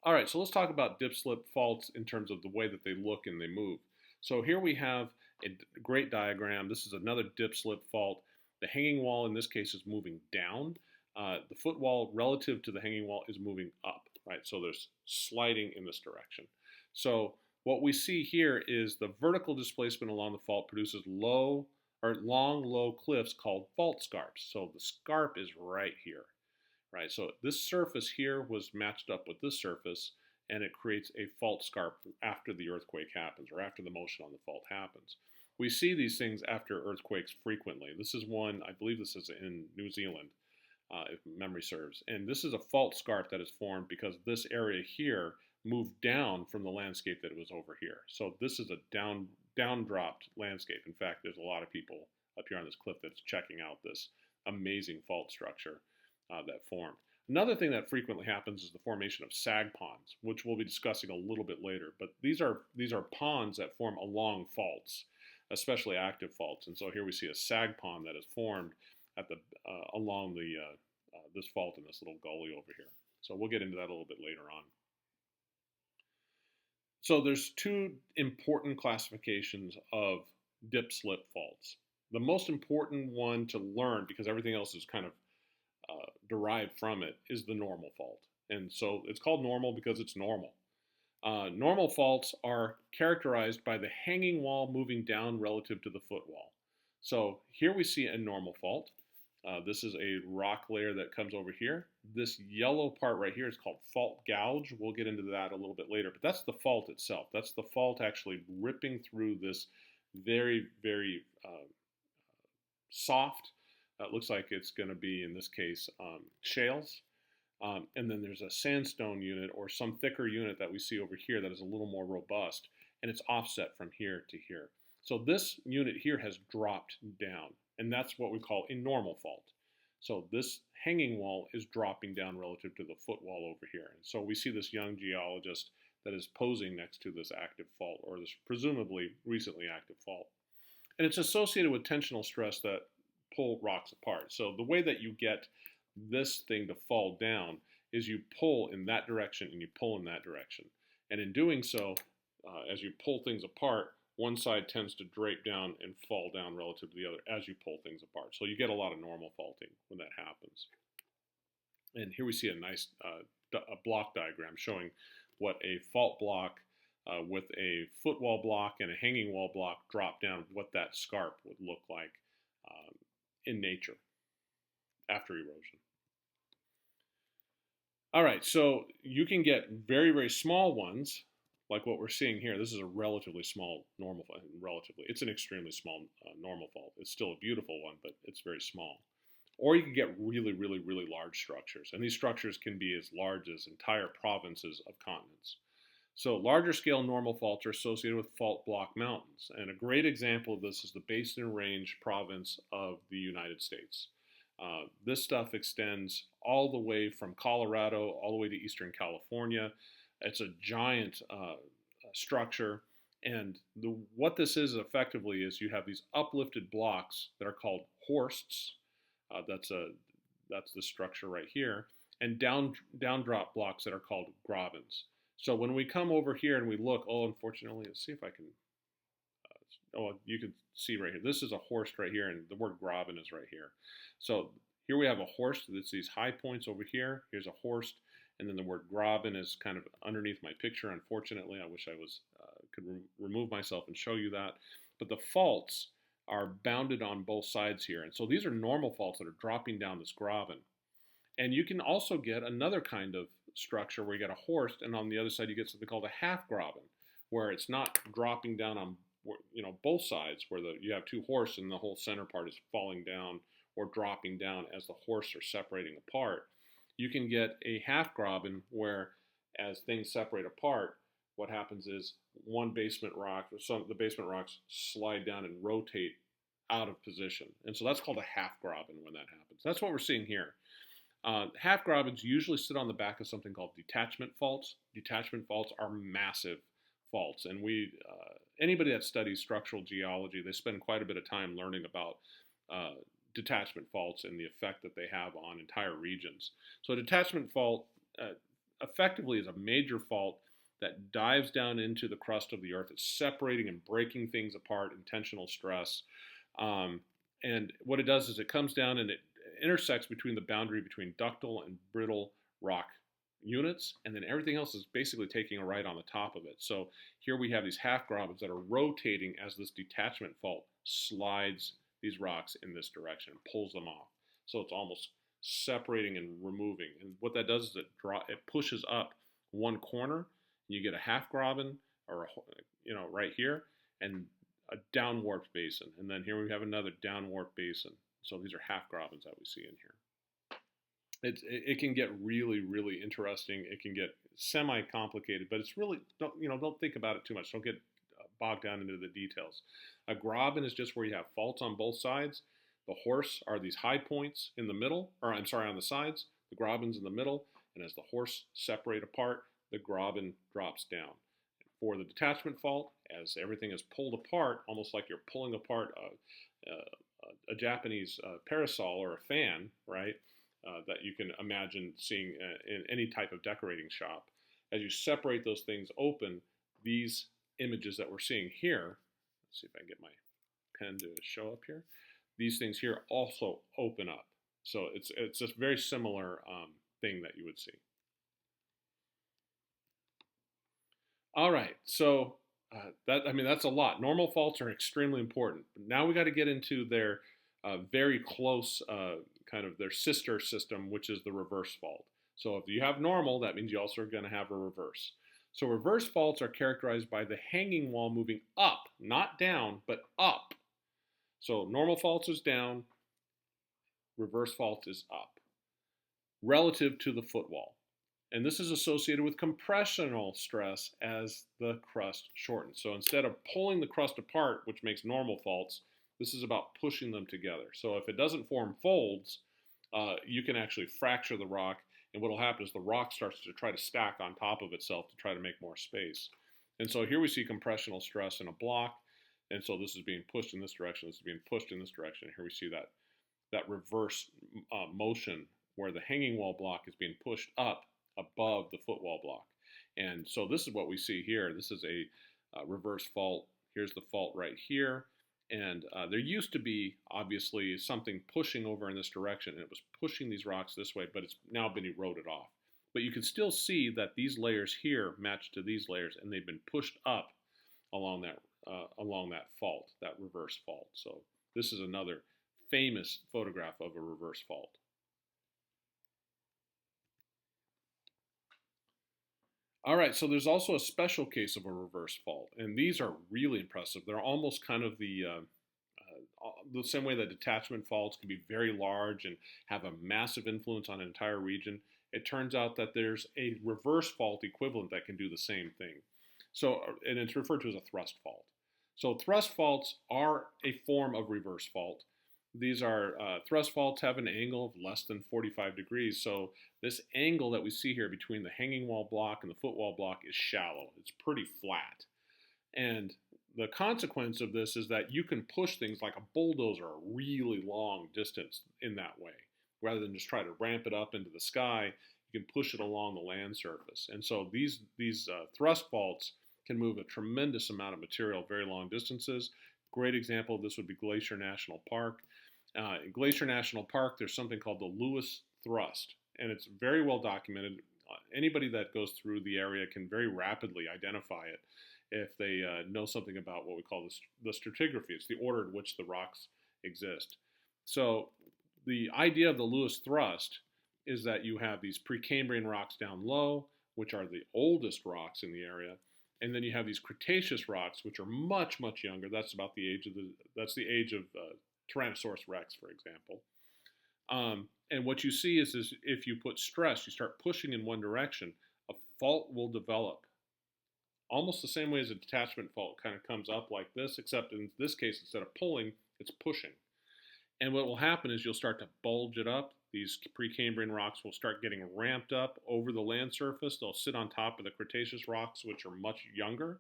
All right, so let's talk about dip-slip faults in terms of the way that they look and they move. So here we have a great diagram. This is another dip-slip fault. The hanging wall in this case is moving down. The footwall relative to the hanging wall is moving up, right? So there's sliding in this direction. So what we see here is the vertical displacement along the fault produces long, low cliffs called fault scarps. So the scarp is right here, right? So this surface here was matched up with this surface, and it creates a fault scarp after the earthquake happens, or after the motion on the fault happens. We see these things after earthquakes frequently. This is one, I believe this is in New Zealand, if memory serves. And this is a fault scarp that is formed because this area here moved down from the landscape that it was over here. So this is a down-dropped landscape. In fact, there's a lot of people up here on this cliff that's checking out this amazing fault structure that formed. Another thing that frequently happens is the formation of sag ponds, which we'll be discussing a little bit later. But these are ponds that form along faults, especially active faults. And so here we see a sag pond that is formed at the along the this fault in this little gully over here. So we'll get into that a little bit later on. So there's two important classifications of dip-slip faults. The most important one to learn, because everything else is kind of derived from it, is the normal fault. And so it's called normal because it's normal. Normal faults are characterized by the hanging wall moving down relative to the footwall. So here we see a normal fault. This is a rock layer that comes over here. This yellow part right here is called fault gouge. We'll get into that a little bit later, but that's the fault itself. That's the fault actually ripping through this very, very soft. It looks like it's going to be, in this case, shales. And then there's a sandstone unit or some thicker unit that we see over here that is a little more robust, and it's offset from here to here. So this unit here has dropped down, and that's what we call a normal fault. So this hanging wall is dropping down relative to the footwall over here. And so we see this young geologist that is posing next to this active fault, or this presumably recently active fault. And it's associated with tensional stress that pull rocks apart. So the way that you get this thing to fall down is you pull in that direction and you pull in that direction. And in doing so, as you pull things apart, one side tends to drape down and fall down relative to the other as you pull things apart. So you get a lot of normal faulting when that happens. And here we see a nice a block diagram showing what a fault block with a footwall block and a hanging wall block drop down, what that scarp would look like in nature after erosion. All right, so you can get very, very small ones, like what we're seeing here. This is a relatively small normal fault. It's an extremely small normal fault. It's still a beautiful one, but it's very small. Or you can get really, really, really large structures. And these structures can be as large as entire provinces of continents. So larger scale normal faults are associated with fault block mountains. And a great example of this is the Basin Range province of the United States. This stuff extends all the way from Colorado all the way to Eastern California. It's a giant structure. And what this is effectively is you have these uplifted blocks that are called horsts. That's the structure right here. And down drop blocks that are called grabens. So when we come over here and we look, unfortunately, let's see if I can, you can see right here. This is a horst right here, and the word graben is right here. So here we have a horst. It's these high points over here. Here's a horst, and then the word graben is kind of underneath my picture. Unfortunately, I wish I could remove myself and show you that. But the faults are bounded on both sides here. And so these are normal faults that are dropping down this graben. And you can also get another kind of structure where you get a horst, and on the other side you get something called a half graben, where it's not dropping down on both sides, where you have two horsts and the whole center part is falling down or dropping down as the horsts are separating apart. You can get a half graben where, as things separate apart, what happens is one basement rock, or some of the basement rocks slide down and rotate out of position. And so that's called a half graben when that happens. That's what we're seeing here. Half grabens usually sit on the back of something called detachment faults. Detachment faults are massive faults, and we anybody that studies structural geology, they spend quite a bit of time learning about detachment faults and the effect that they have on entire regions. So a detachment fault effectively is a major fault that dives down into the crust of the earth. It's separating and breaking things apart, intentional stress. And what it does is it comes down and it intersects between the boundary between ductile and brittle rock units, and then everything else is basically taking a right on the top of it. So here we have these half grobens that are rotating as this detachment fault slides these rocks in this direction, pulls them off. So it's almost separating and removing. And what that does is it pushes up one corner, and you get a half graben, or right here, and a downwarped basin. And then here we have another downwarped basin. So these are half grobens that we see in here. It can get really, really interesting. It can get semi-complicated, but it's really, don't think about it too much. Don't get bogged down into the details. A graben is just where you have faults on both sides. The horse are these high points in the middle, or I'm sorry, on the sides. The graben's in the middle, and as the horse separate apart, the graben drops down. For the detachment fault, as everything is pulled apart, almost like you're pulling apart a Japanese parasol or a fan, right? That you can imagine seeing in any type of decorating shop. As you separate those things open, these images that we're seeing here, let's see if I can get my pen to show up here, these things here also open up. So it's a very similar thing that you would see. All right, so that's a lot. Normal faults are extremely important. But now we got to get into their very close kind of their sister system, which is the reverse fault. So if you have normal, that means you also are going to have a reverse. So reverse faults are characterized by the hanging wall moving up, not down, but up. So normal faults is down, reverse fault is up, relative to the footwall. And this is associated with compressional stress as the crust shortens. So instead of pulling the crust apart, which makes normal faults, this is about pushing them together. So if it doesn't form folds, you can actually fracture the rock, and what will happen is the rock starts to try to stack on top of itself to try to make more space. And so here we see compressional stress in a block, and so this is being pushed in this direction, this is being pushed in this direction. Here we see that reverse motion where the hanging wall block is being pushed up above the footwall block. And so this is what we see here. This is a reverse fault. Here's the fault right here. And there used to be, obviously, something pushing over in this direction, and it was pushing these rocks this way, but it's now been eroded off. But you can still see that these layers here match to these layers, and they've been pushed up along that fault, that reverse fault. So this is another famous photograph of a reverse fault. All right, so there's also a special case of a reverse fault, and these are really impressive. They're almost kind of the same way that detachment faults can be very large and have a massive influence on an entire region. It turns out that there's a reverse fault equivalent that can do the same thing. So, and it's referred to as a thrust fault. So thrust faults are a form of reverse fault. These are thrust faults have an angle of less than 45 degrees. So this angle that we see here between the hanging wall block and the footwall block is shallow. It's pretty flat. And the consequence of this is that you can push things like a bulldozer a really long distance in that way. Rather than just try to ramp it up into the sky, you can push it along the land surface. And so these thrust faults can move a tremendous amount of material very long distances. Great example of this would be Glacier National Park. In Glacier National Park, there's something called the Lewis Thrust, and it's very well documented. Anybody that goes through the area can very rapidly identify it if they know something about what we call the stratigraphy. It's the order in which the rocks exist. So the idea of the Lewis Thrust is that you have these Precambrian rocks down low, which are the oldest rocks in the area, and then you have these Cretaceous rocks, which are much, much younger. That's about the age of Tyrannosaurus rex, for example. And what you see is if you put stress, you start pushing in one direction, a fault will develop. Almost the same way as a detachment fault kind of comes up like this, except in this case, instead of pulling, it's pushing. And what will happen is you'll start to bulge it up. These Precambrian rocks will start getting ramped up over the land surface. They'll sit on top of the Cretaceous rocks, which are much younger.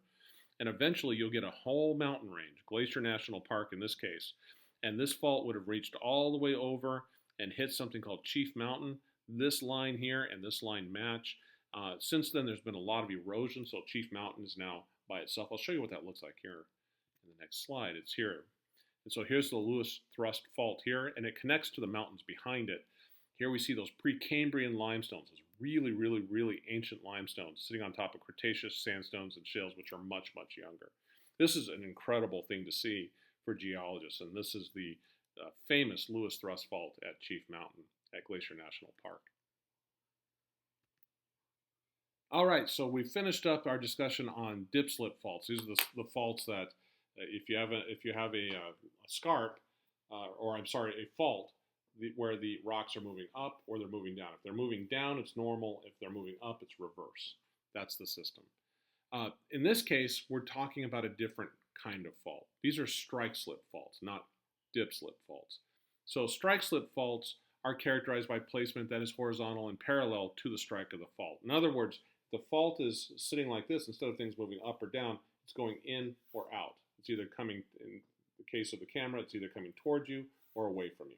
And eventually you'll get a whole mountain range, Glacier National Park in this case. And this fault would have reached all the way over and hit something called Chief Mountain. This line here and this line match. Since then, there's been a lot of erosion, so Chief Mountain is now by itself. I'll show you what that looks like here in the next slide. It's here. And so here's the Lewis Thrust Fault here, and it connects to the mountains behind it. Here we see those Precambrian limestones, those really, really, really ancient limestones sitting on top of Cretaceous sandstones and shales, which are much, much younger. This is an incredible thing to see for geologists, and this is the famous Lewis Thrust Fault at Chief Mountain at Glacier National Park. All right, so we finished up our discussion on dip-slip faults. These are the faults that if you have a scarp, a fault, where the rocks are moving up or they're moving down. If they're moving down, it's normal. If they're moving up, it's reverse. That's the system. In this case, we're talking about a different kind of fault. These are strike-slip faults, not dip-slip faults. So strike-slip faults are characterized by placement that is horizontal and parallel to the strike of the fault. In other words, the fault is sitting like this. Instead of things moving up or down, it's going in or out. It's either coming, in the case of the camera, it's either coming towards you or away from you,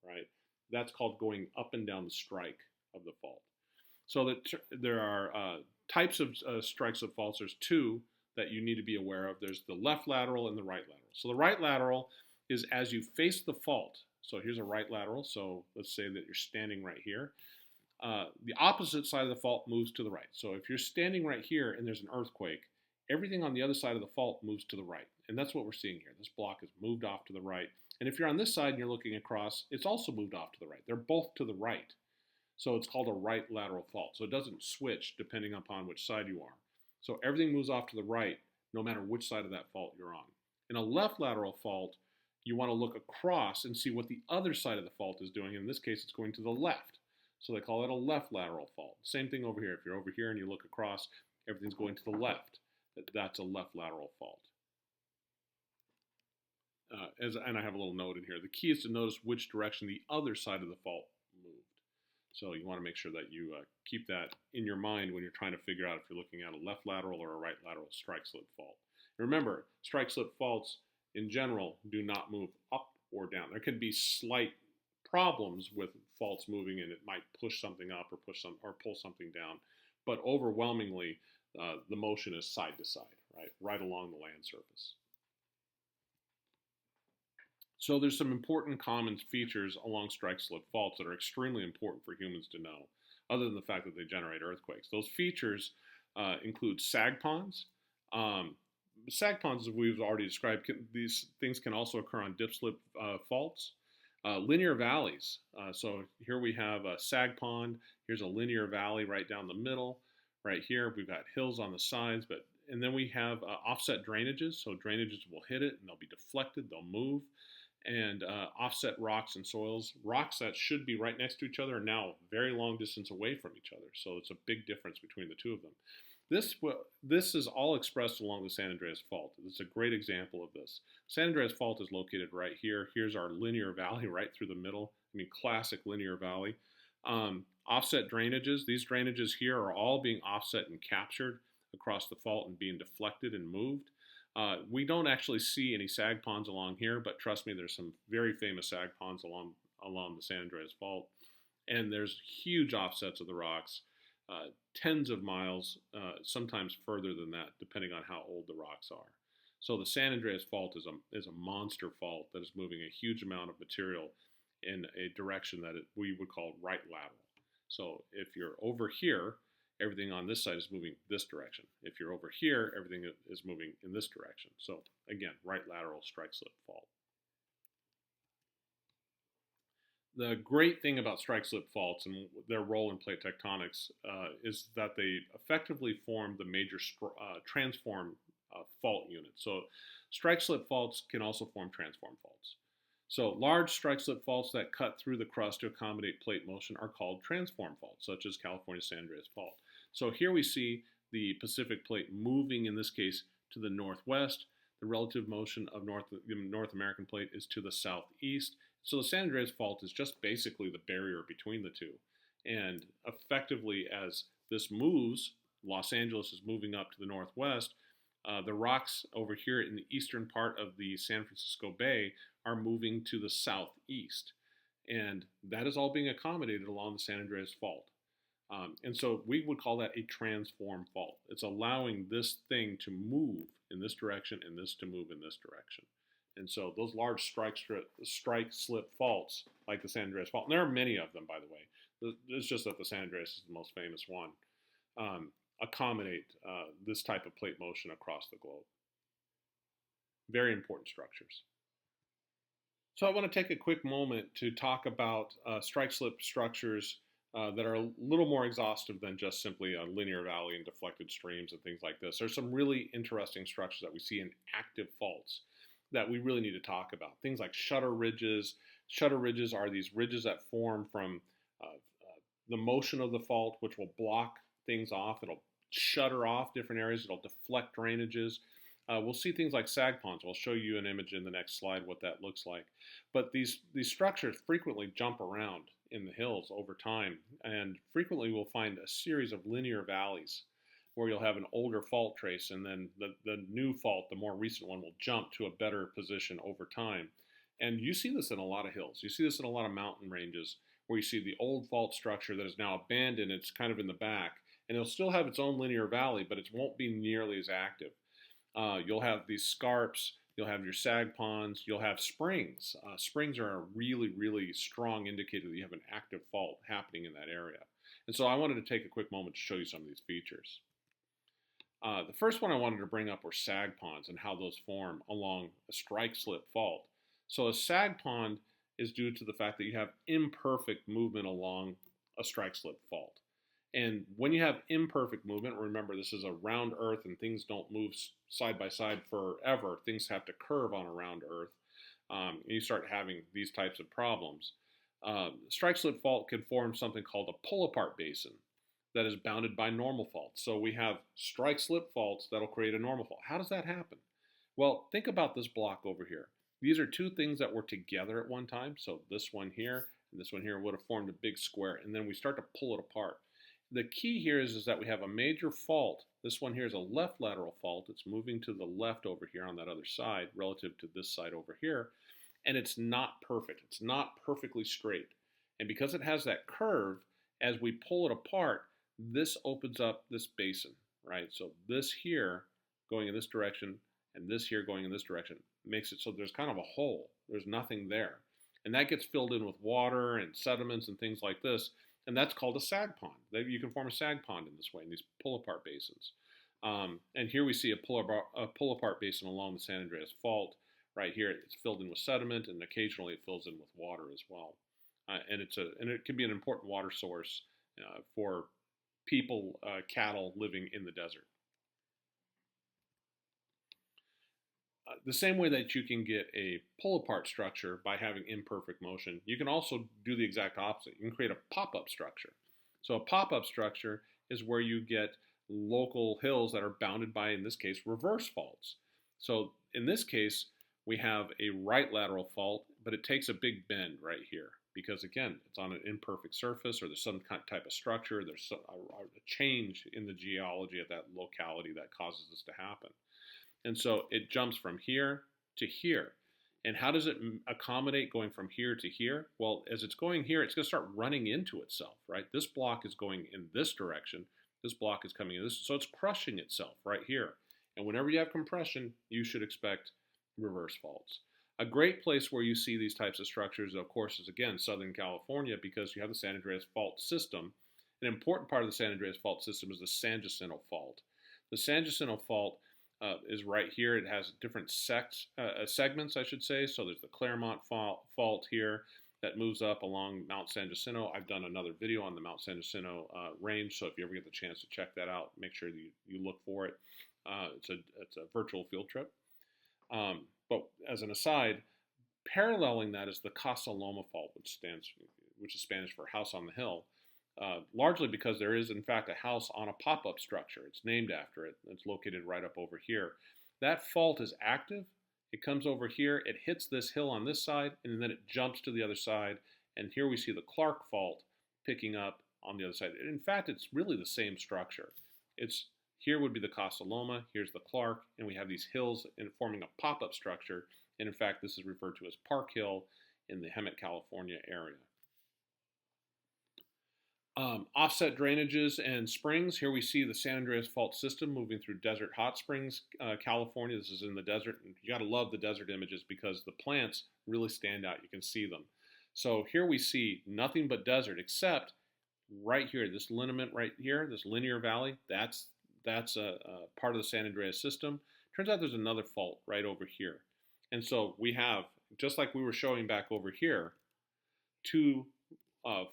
right? That's called going up and down the strike of the fault. So there are types of strike-slip faults. There's two that you need to be aware of. There's the left lateral and the right lateral. So the right lateral is as you face the fault. So here's a right lateral. So let's say that you're standing right here. The opposite side of the fault moves to the right. So if you're standing right here and there's an earthquake, everything on the other side of the fault moves to the right. And that's what we're seeing here. This block is moved off to the right. And if you're on this side and you're looking across, it's also moved off to the right. They're both to the right. So it's called a right lateral fault. So it doesn't switch depending upon which side you are. So everything moves off to the right no matter which side of that fault you're on. In a left lateral fault, you want to look across and see what the other side of the fault is doing. In this case, it's going to the left. So they call it a left lateral fault. Same thing over here. If you're over here and you look across, everything's going to the left. That's a left lateral fault. And I have a little note in here. The key is to notice which direction the other side of the fault moved. So you want to make sure that you keep that in your mind when you're trying to figure out if you're looking at a left lateral or a right lateral strike-slip fault. Remember, strike-slip faults in general do not move up or down. There can be slight problems with faults moving, and it might push something up or pull something down. But overwhelmingly, the motion is side to side, right along the land surface. So there's some important common features along strike-slip faults that are extremely important for humans to know, other than the fact that they generate earthquakes. Those features include sag ponds. Sag ponds, as we've already described, these things can also occur on dip-slip faults. Linear valleys. So here we have a sag pond. Here's a linear valley right down the middle. Right here, we've got hills on the sides, and then we have offset drainages. So drainages will hit it and they'll be deflected, they'll move. And offset rocks and soils. Rocks that should be right next to each other are now a very long distance away from each other. So it's a big difference between the two of them. This is all expressed along the San Andreas Fault. It's a great example of this. San Andreas Fault is located right here. Here's our linear valley right through the middle. I mean, classic linear valley. Offset drainages. These drainages here are all being offset and captured across the fault and being deflected and moved. We don't actually see any sag ponds along here, but trust me, there's some very famous sag ponds along the San Andreas Fault. And there's huge offsets of the rocks, tens of miles, sometimes further than that, depending on how old the rocks are. So the San Andreas Fault is a monster fault that is moving a huge amount of material in a direction that we would call right lateral. So if you're over here, everything on this side is moving this direction. If you're over here, everything is moving in this direction. So again, right lateral strike-slip fault. The great thing about strike-slip faults and their role in plate tectonics is that they effectively form the major transform fault unit. So strike-slip faults can also form transform faults. So large strike-slip faults that cut through the crust to accommodate plate motion are called transform faults, such as California's San Andreas Fault. So here we see the Pacific plate moving, in this case, to the northwest. The relative motion of the North American plate is to the southeast. So the San Andreas Fault is just basically the barrier between the two. And effectively, as this moves, Los Angeles is moving up to the northwest, The rocks over here in the eastern part of the San Francisco Bay are moving to the southeast. And that is all being accommodated along the San Andreas Fault. And so we would call that a transform fault. It's allowing this thing to move in this direction and this to move in this direction. And so those large strike slip faults, like the San Andreas Fault, and there are many of them, by the way. It's just that the San Andreas is the most famous one, accommodate this type of plate motion across the globe. Very important structures. So I want to take a quick moment to talk about strike slip structures that are a little more exhaustive than just simply a linear valley and deflected streams and things like this. There's some really interesting structures that we see in active faults that we really need to talk about. Things like shutter ridges. Shutter ridges are these ridges that form from the motion of the fault, which will block things off. It'll shutter off different areas. It'll deflect drainages. We'll see things like sag ponds. We'll show you an image in the next slide what that looks like. But these structures frequently jump around in the hills over time, and frequently we'll find a series of linear valleys where you'll have an older fault trace, and then the new fault, the more recent one, will jump to a better position over time. And you see this in a lot of hills. You see this in a lot of mountain ranges where you see the old fault structure that is now abandoned. It's kind of in the back, and it'll still have its own linear valley, but it won't be nearly as active. You'll have these scarps, you'll have your sag ponds, you'll have springs. Springs are a really, really strong indicator that you have an active fault happening in that area. And so I wanted to take a quick moment to show you some of these features. The first one I wanted to bring up were sag ponds and how those form along a strike slip fault. So a sag pond is due to the fact that you have imperfect movement along a strike slip fault. And when you have imperfect movement, remember this is a round earth and things don't move side by side forever. Things have to curve on a round earth. And you start having these types of problems. Strike slip fault can form something called a pull-apart basin that is bounded by normal faults. So we have strike slip faults that'll create a normal fault. How does that happen? Well, think about this block over here. These are two things that were together at one time. So this one here and this one here would have formed a big square, and then we start to pull it apart. The key here is that we have a major fault. This one here is a left lateral fault. It's moving to the left over here on that other side relative to this side over here. And it's not perfect. It's not perfectly straight. And because it has that curve, as we pull it apart, this opens up this basin, right? So this here going in this direction and this here going in this direction makes it so there's kind of a hole. There's nothing there. And that gets filled in with water and sediments and things like this. And that's called a sag pond. You can form a sag pond in this way, in these pull-apart basins. And here we see a pull-apart basin along the San Andreas Fault. Right here, it's filled in with sediment, and occasionally it fills in with water as well. And it can be an important water source for people, cattle living in the desert. The same way that you can get a pull-apart structure by having imperfect motion, you can also do the exact opposite. You can create a pop-up structure. So a pop-up structure is where you get local hills that are bounded by, in this case, reverse faults. So in this case, we have a right lateral fault, but it takes a big bend right here because, again, it's on an imperfect surface, or there's some kind of type of structure. There's a change in the geology at that locality that causes this to happen. And so it jumps from here to here. And how does it accommodate going from here to here? Well, as it's going here, it's going to start running into itself, right? This block is going in this direction. This block is coming in this. So it's crushing itself right here. And whenever you have compression, you should expect reverse faults. A great place where you see these types of structures, of course, is, again, Southern California, because you have the San Andreas Fault system. An important part of the San Andreas Fault system is the San Jacinto Fault. The San Jacinto Fault is right here. It has different segments, I should say. So there's the Claremont Fault here that moves up along Mount San Jacinto. I've done another video on the Mount San Jacinto range, so if you ever get the chance to check that out, make sure that you look for it. It's a virtual field trip. But as an aside, paralleling that is the Casa Loma Fault, which is Spanish for house on the hill. Largely because there is, in fact, a house on a pop-up structure. It's named after it. It's located right up over here. That fault is active. It comes over here. It hits this hill on this side, and then it jumps to the other side. And here we see the Clark Fault picking up on the other side. In fact, it's really the same structure. It's Here would be the Casa Loma, here's the Clark, and we have these hills forming a pop-up structure. And in fact, this is referred to as Park Hill in the Hemet, California area. Offset drainages and springs. Here we see the San Andreas Fault system moving through Desert Hot Springs, California. This is in the desert. And you got to love the desert images because the plants really stand out. You can see them. So here we see nothing but desert, except right here, this lineament right here, this linear valley, that's a part of the San Andreas system. Turns out there's another fault right over here. And so we have, just like we were showing back over here, two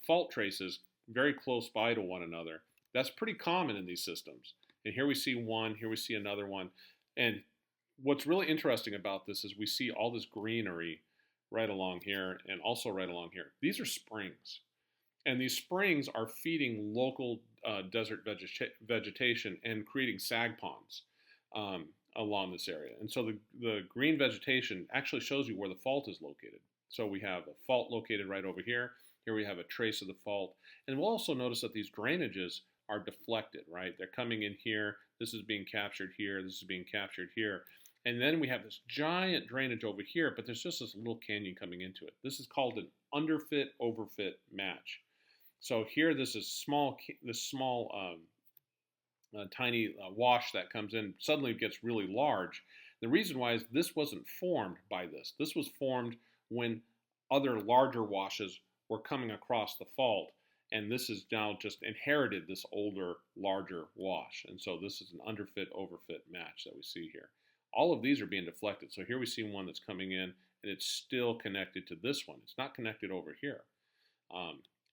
fault traces very close by to one another. That's pretty common in these systems. And here we see one, here we see another one. And what's really interesting about this is we see all this greenery right along here and also right along here. These are springs. And these springs are feeding local desert vegetation and creating sag ponds along this area. And so the green vegetation actually shows you where the fault is located. So we have a fault located right over here. Here we have a trace of the fault. And we'll also notice that these drainages are deflected, right? They're coming in here. This is being captured here. This is being captured here. And then we have this giant drainage over here, but there's just this little canyon coming into it. This is called an underfit overfit match. So here, this is tiny wash that comes in suddenly gets really large. The reason why is this wasn't formed by this. This was formed when other larger washes were coming across the fault, and this is now just inherited this older, larger wash. And so this is an underfit overfit match that we see here. All of these are being deflected. So here we see one that's coming in, and it's still connected to this one. It's not connected over here.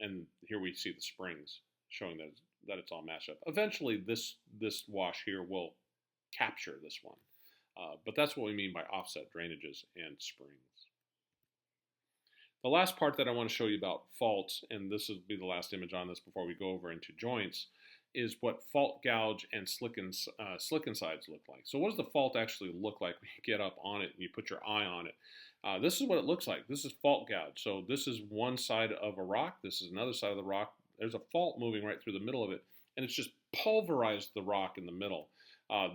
And here we see the springs showing that it's all matched up. Eventually, this wash here will capture this one. But that's what we mean by offset drainages and springs. The last part that I want to show you about faults, and this will be the last image on this before we go over into joints, is what fault gouge and slicken sides look like. So what does the fault actually look like when you get up on it and you put your eye on it? This is what it looks like. This is fault gouge. So this is one side of a rock. This is another side of the rock. There's a fault moving right through the middle of it, and it's just pulverized the rock in the middle.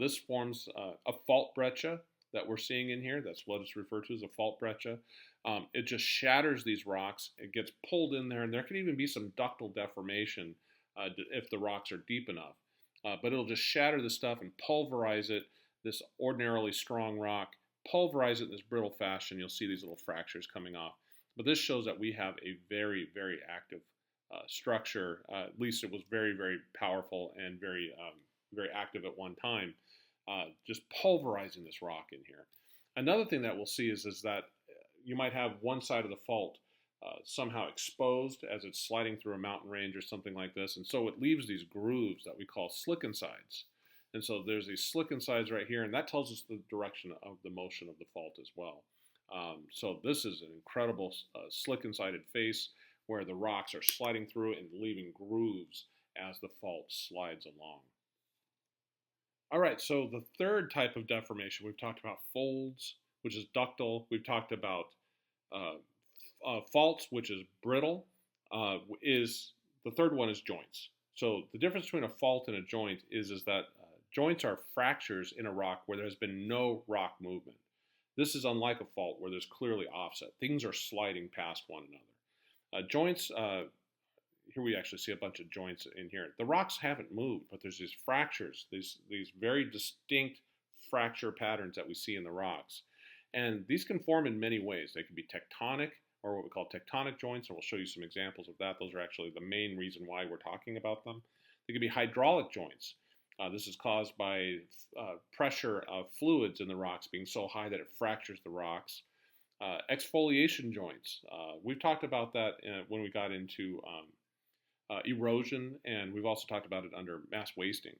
This forms a fault breccia that we're seeing in here. That's what it's referred to as a fault breccia. It just shatters these rocks. It gets pulled in there, and there could even be some ductile deformation if the rocks are deep enough. But it'll just shatter the stuff and pulverize it, this ordinarily strong rock, pulverize it in this brittle fashion. You'll see these little fractures coming off. But this shows that we have a very, very active structure. At least it was very, very powerful and very, very active at one time, just pulverizing this rock in here. Another thing that we'll see is that you might have one side of the fault somehow exposed as it's sliding through a mountain range or something like this. And so it leaves these grooves that we call slicken sides. And so there's these slicken sides right here, and that tells us the direction of the motion of the fault as well. So this is an incredible slicken-sided face where the rocks are sliding through and leaving grooves as the fault slides along. All right, so the third type of deformation, we've talked about folds, which is ductile. We've talked about faults, which is brittle. The third one is joints. So the difference between a fault and a joint is that joints are fractures in a rock where there has been no rock movement. This is unlike a fault where there's clearly offset. Things are sliding past one another. Joints, here we actually see a bunch of joints in here. The rocks haven't moved, but there's these fractures, these very distinct fracture patterns that we see in the rocks. And these can form in many ways. They can be tectonic, or what we call tectonic joints, and we'll show you some examples of that. Those are actually the main reason why we're talking about them. They can be hydraulic joints. This is caused by pressure of fluids in the rocks being so high that it fractures the rocks. Exfoliation joints. We've talked about that when we got into erosion, and we've also talked about it under mass wasting.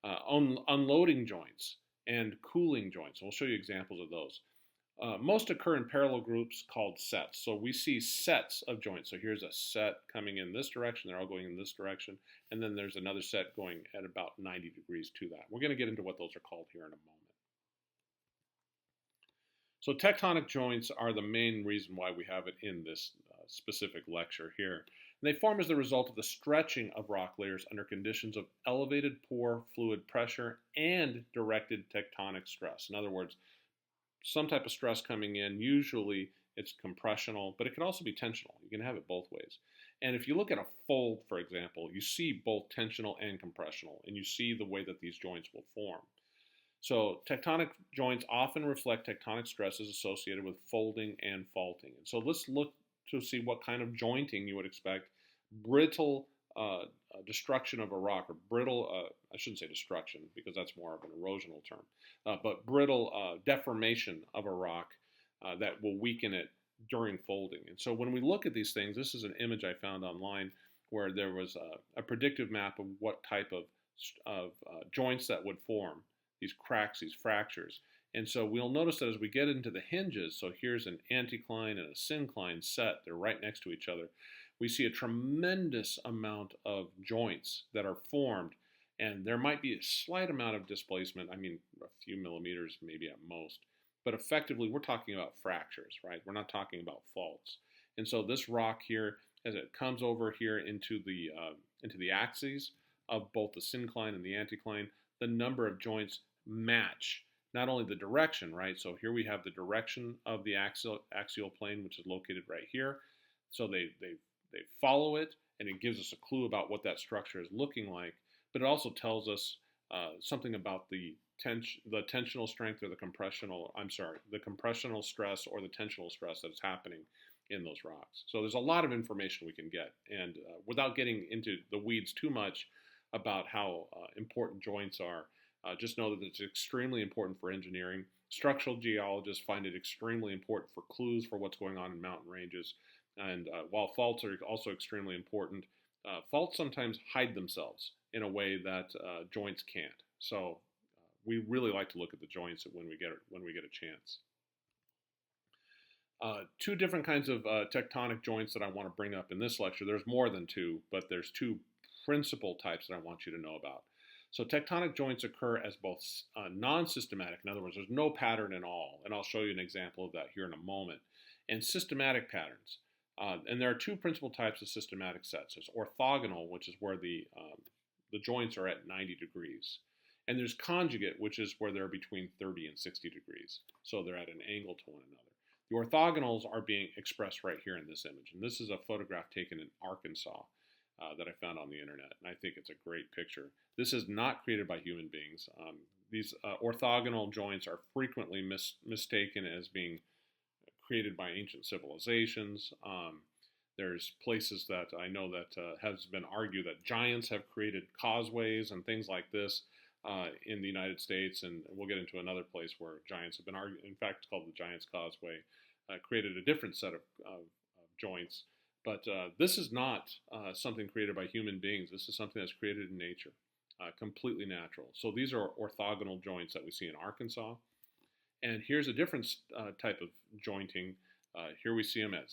Unloading joints and cooling joints. We'll show you examples of those. Most occur in parallel groups called sets. So we see sets of joints. So here's a set coming in this direction. They're all going in this direction. And then there's another set going at about 90 degrees to that. We're going to get into what those are called here in a moment. So tectonic joints are the main reason why we have it in this specific lecture here. And they form as the result of the stretching of rock layers under conditions of elevated pore fluid pressure and directed tectonic stress. In other words, some type of stress coming in, usually it's compressional, but it can also be tensional. You can have it both ways. And if you look at a fold, for example, you see both tensional and compressional, and you see the way that these joints will form. So tectonic joints often reflect tectonic stresses associated with folding and faulting. And so let's look to see what kind of jointing you would expect. Brittle destruction of a rock, or brittle, I shouldn't say destruction because that's more of an erosional term, but brittle deformation of a rock that will weaken it during folding. And so when we look at these things, this is an image I found online where there was a predictive map of what type of joints that would form, these cracks, these fractures. And so we'll notice that as we get into the hinges, so here's an anticline and a syncline set, they're right next to each other, we see a tremendous amount of joints that are formed, and there might be a slight amount of displacement, I mean a few millimeters maybe at most, but effectively we're talking about fractures, right? We're not talking about faults. And so this rock here, as it comes over here into the axes of both the syncline and the anticline, the number of joints match not only the direction, right? So here we have the direction of the axial plane, which is located right here. So they follow it, and it gives us a clue about what that structure is looking like. But it also tells us something about the tensional strength or the compressional stress or the tensional stress that is happening in those rocks. So there's a lot of information we can get, and without getting into the weeds too much about how important joints are, just know that it's extremely important for engineering. Structural geologists find it extremely important for clues for what's going on in mountain ranges. And while faults are also extremely important, faults sometimes hide themselves in a way that joints can't. So we really like to look at the joints when we get a chance. Two different kinds of tectonic joints that I want to bring up in this lecture. There's more than two, but there's two principal types that I want you to know about. So tectonic joints occur as both non-systematic, in other words, there's no pattern at all, and I'll show you an example of that here in a moment, and systematic patterns. And there are two principal types of systematic sets. There's orthogonal, which is where the joints are at 90 degrees. And there's conjugate, which is where they're between 30 and 60 degrees. So they're at an angle to one another. The orthogonals are being expressed right here in this image. And this is a photograph taken in Arkansas that I found on the internet. And I think it's a great picture. This is not created by human beings. These orthogonal joints are frequently mistaken as being created by ancient civilizations. There's places that I know that has been argued that giants have created causeways and things like this in the United States, and we'll get into another place where giants have been argued, in fact it's called the Giant's Causeway, created a different set of joints. But this is not something created by human beings. This is something that's created in nature, completely natural. So these are orthogonal joints that we see in Arkansas. And here's a different type of jointing. Here we see them at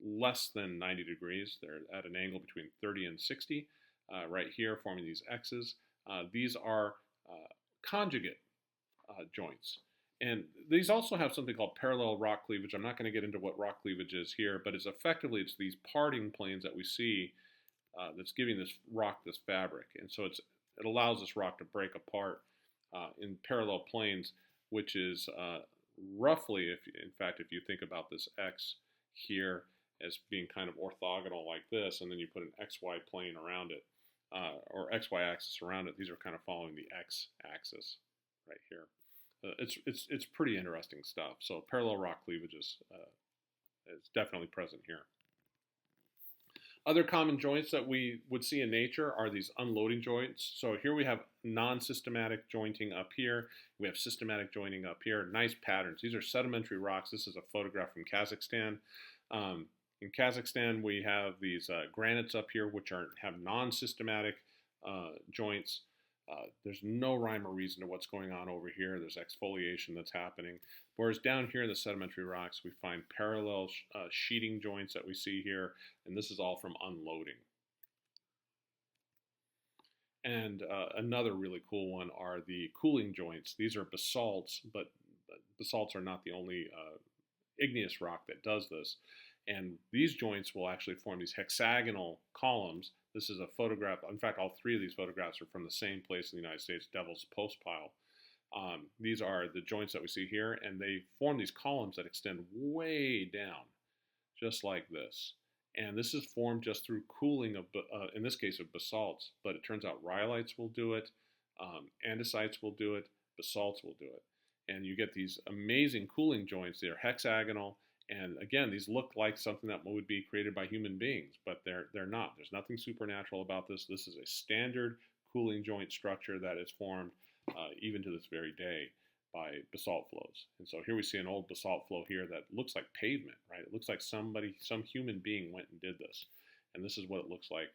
less than 90 degrees. They're at an angle between 30 and 60, right here, forming these X's. These are conjugate joints. And these also have something called parallel rock cleavage. I'm not going to get into what rock cleavage is here, but it's these parting planes that we see that's giving this rock this fabric. And so it allows this rock to break apart in parallel planes, which is roughly, if you think about this X here as being kind of orthogonal like this, and then you put an XY plane around it, or XY axis around it, these are kind of following the X axis right here. It's pretty interesting stuff. So parallel rock cleavage is definitely present here. Other common joints that we would see in nature are these unloading joints. So here we have non-systematic jointing up here. We have systematic jointing up here. Nice patterns. These are sedimentary rocks. This is a photograph from Kazakhstan. In Kazakhstan, we have these granites up here, which have non-systematic joints. There's no rhyme or reason to what's going on over here. There's exfoliation that's happening. Whereas down here in the sedimentary rocks, we find parallel sheeting joints that we see here, and this is all from unloading. And another really cool one are the cooling joints. These are basalts, but basalts are not the only igneous rock that does this. And these joints will actually form these hexagonal columns. This is a photograph. In fact, all three of these photographs are from the same place in the United States, Devil's Postpile. These are the joints that we see here, and they form these columns that extend way down, just like this. And this is formed just through cooling of, in this case, of basalts. But it turns out rhyolites will do it, andesites will do it, basalts will do it. And you get these amazing cooling joints. They're hexagonal. And again, these look like something that would be created by human beings, but they're not. There's nothing supernatural about this. This is a standard cooling joint structure that is formed even to this very day by basalt flows. And so here we see an old basalt flow here that looks like pavement, right? It looks like some human being went and did this. And this is what it looks like,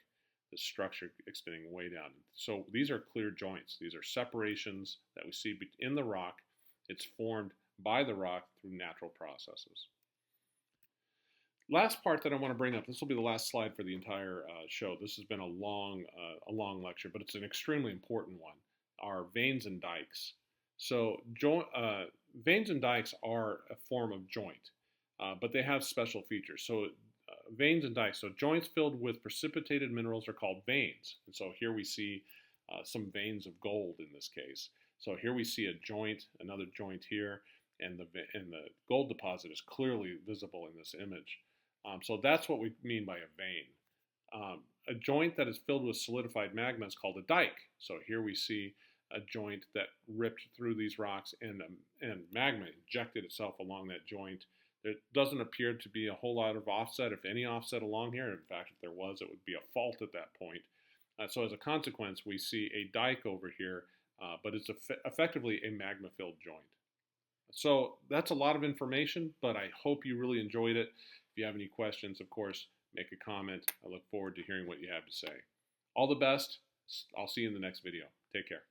the structure extending way down. So these are clear joints. These are separations that we see in the rock. It's formed by the rock through natural processes. Last part that I want to bring up, this will be the last slide for the entire show. This has been a long lecture, but it's an extremely important one, are veins and dikes. So veins and dikes are a form of joint, but they have special features. So veins and dikes, so joints filled with precipitated minerals are called veins. And so here we see some veins of gold in this case. So here we see a joint, another joint here, and the gold deposit is clearly visible in this image. So that's what we mean by a vein. A joint that is filled with solidified magma is called a dike. So here we see a joint that ripped through these rocks and magma injected itself along that joint. There doesn't appear to be a whole lot of offset, if any offset along here. In fact, if there was, it would be a fault at that point. So as a consequence, we see a dike over here, but it's effectively a magma-filled joint. So that's a lot of information, but I hope you really enjoyed it. If you have any questions, of course, make a comment. I look forward to hearing what you have to say. All the best. I'll see you in the next video. Take care.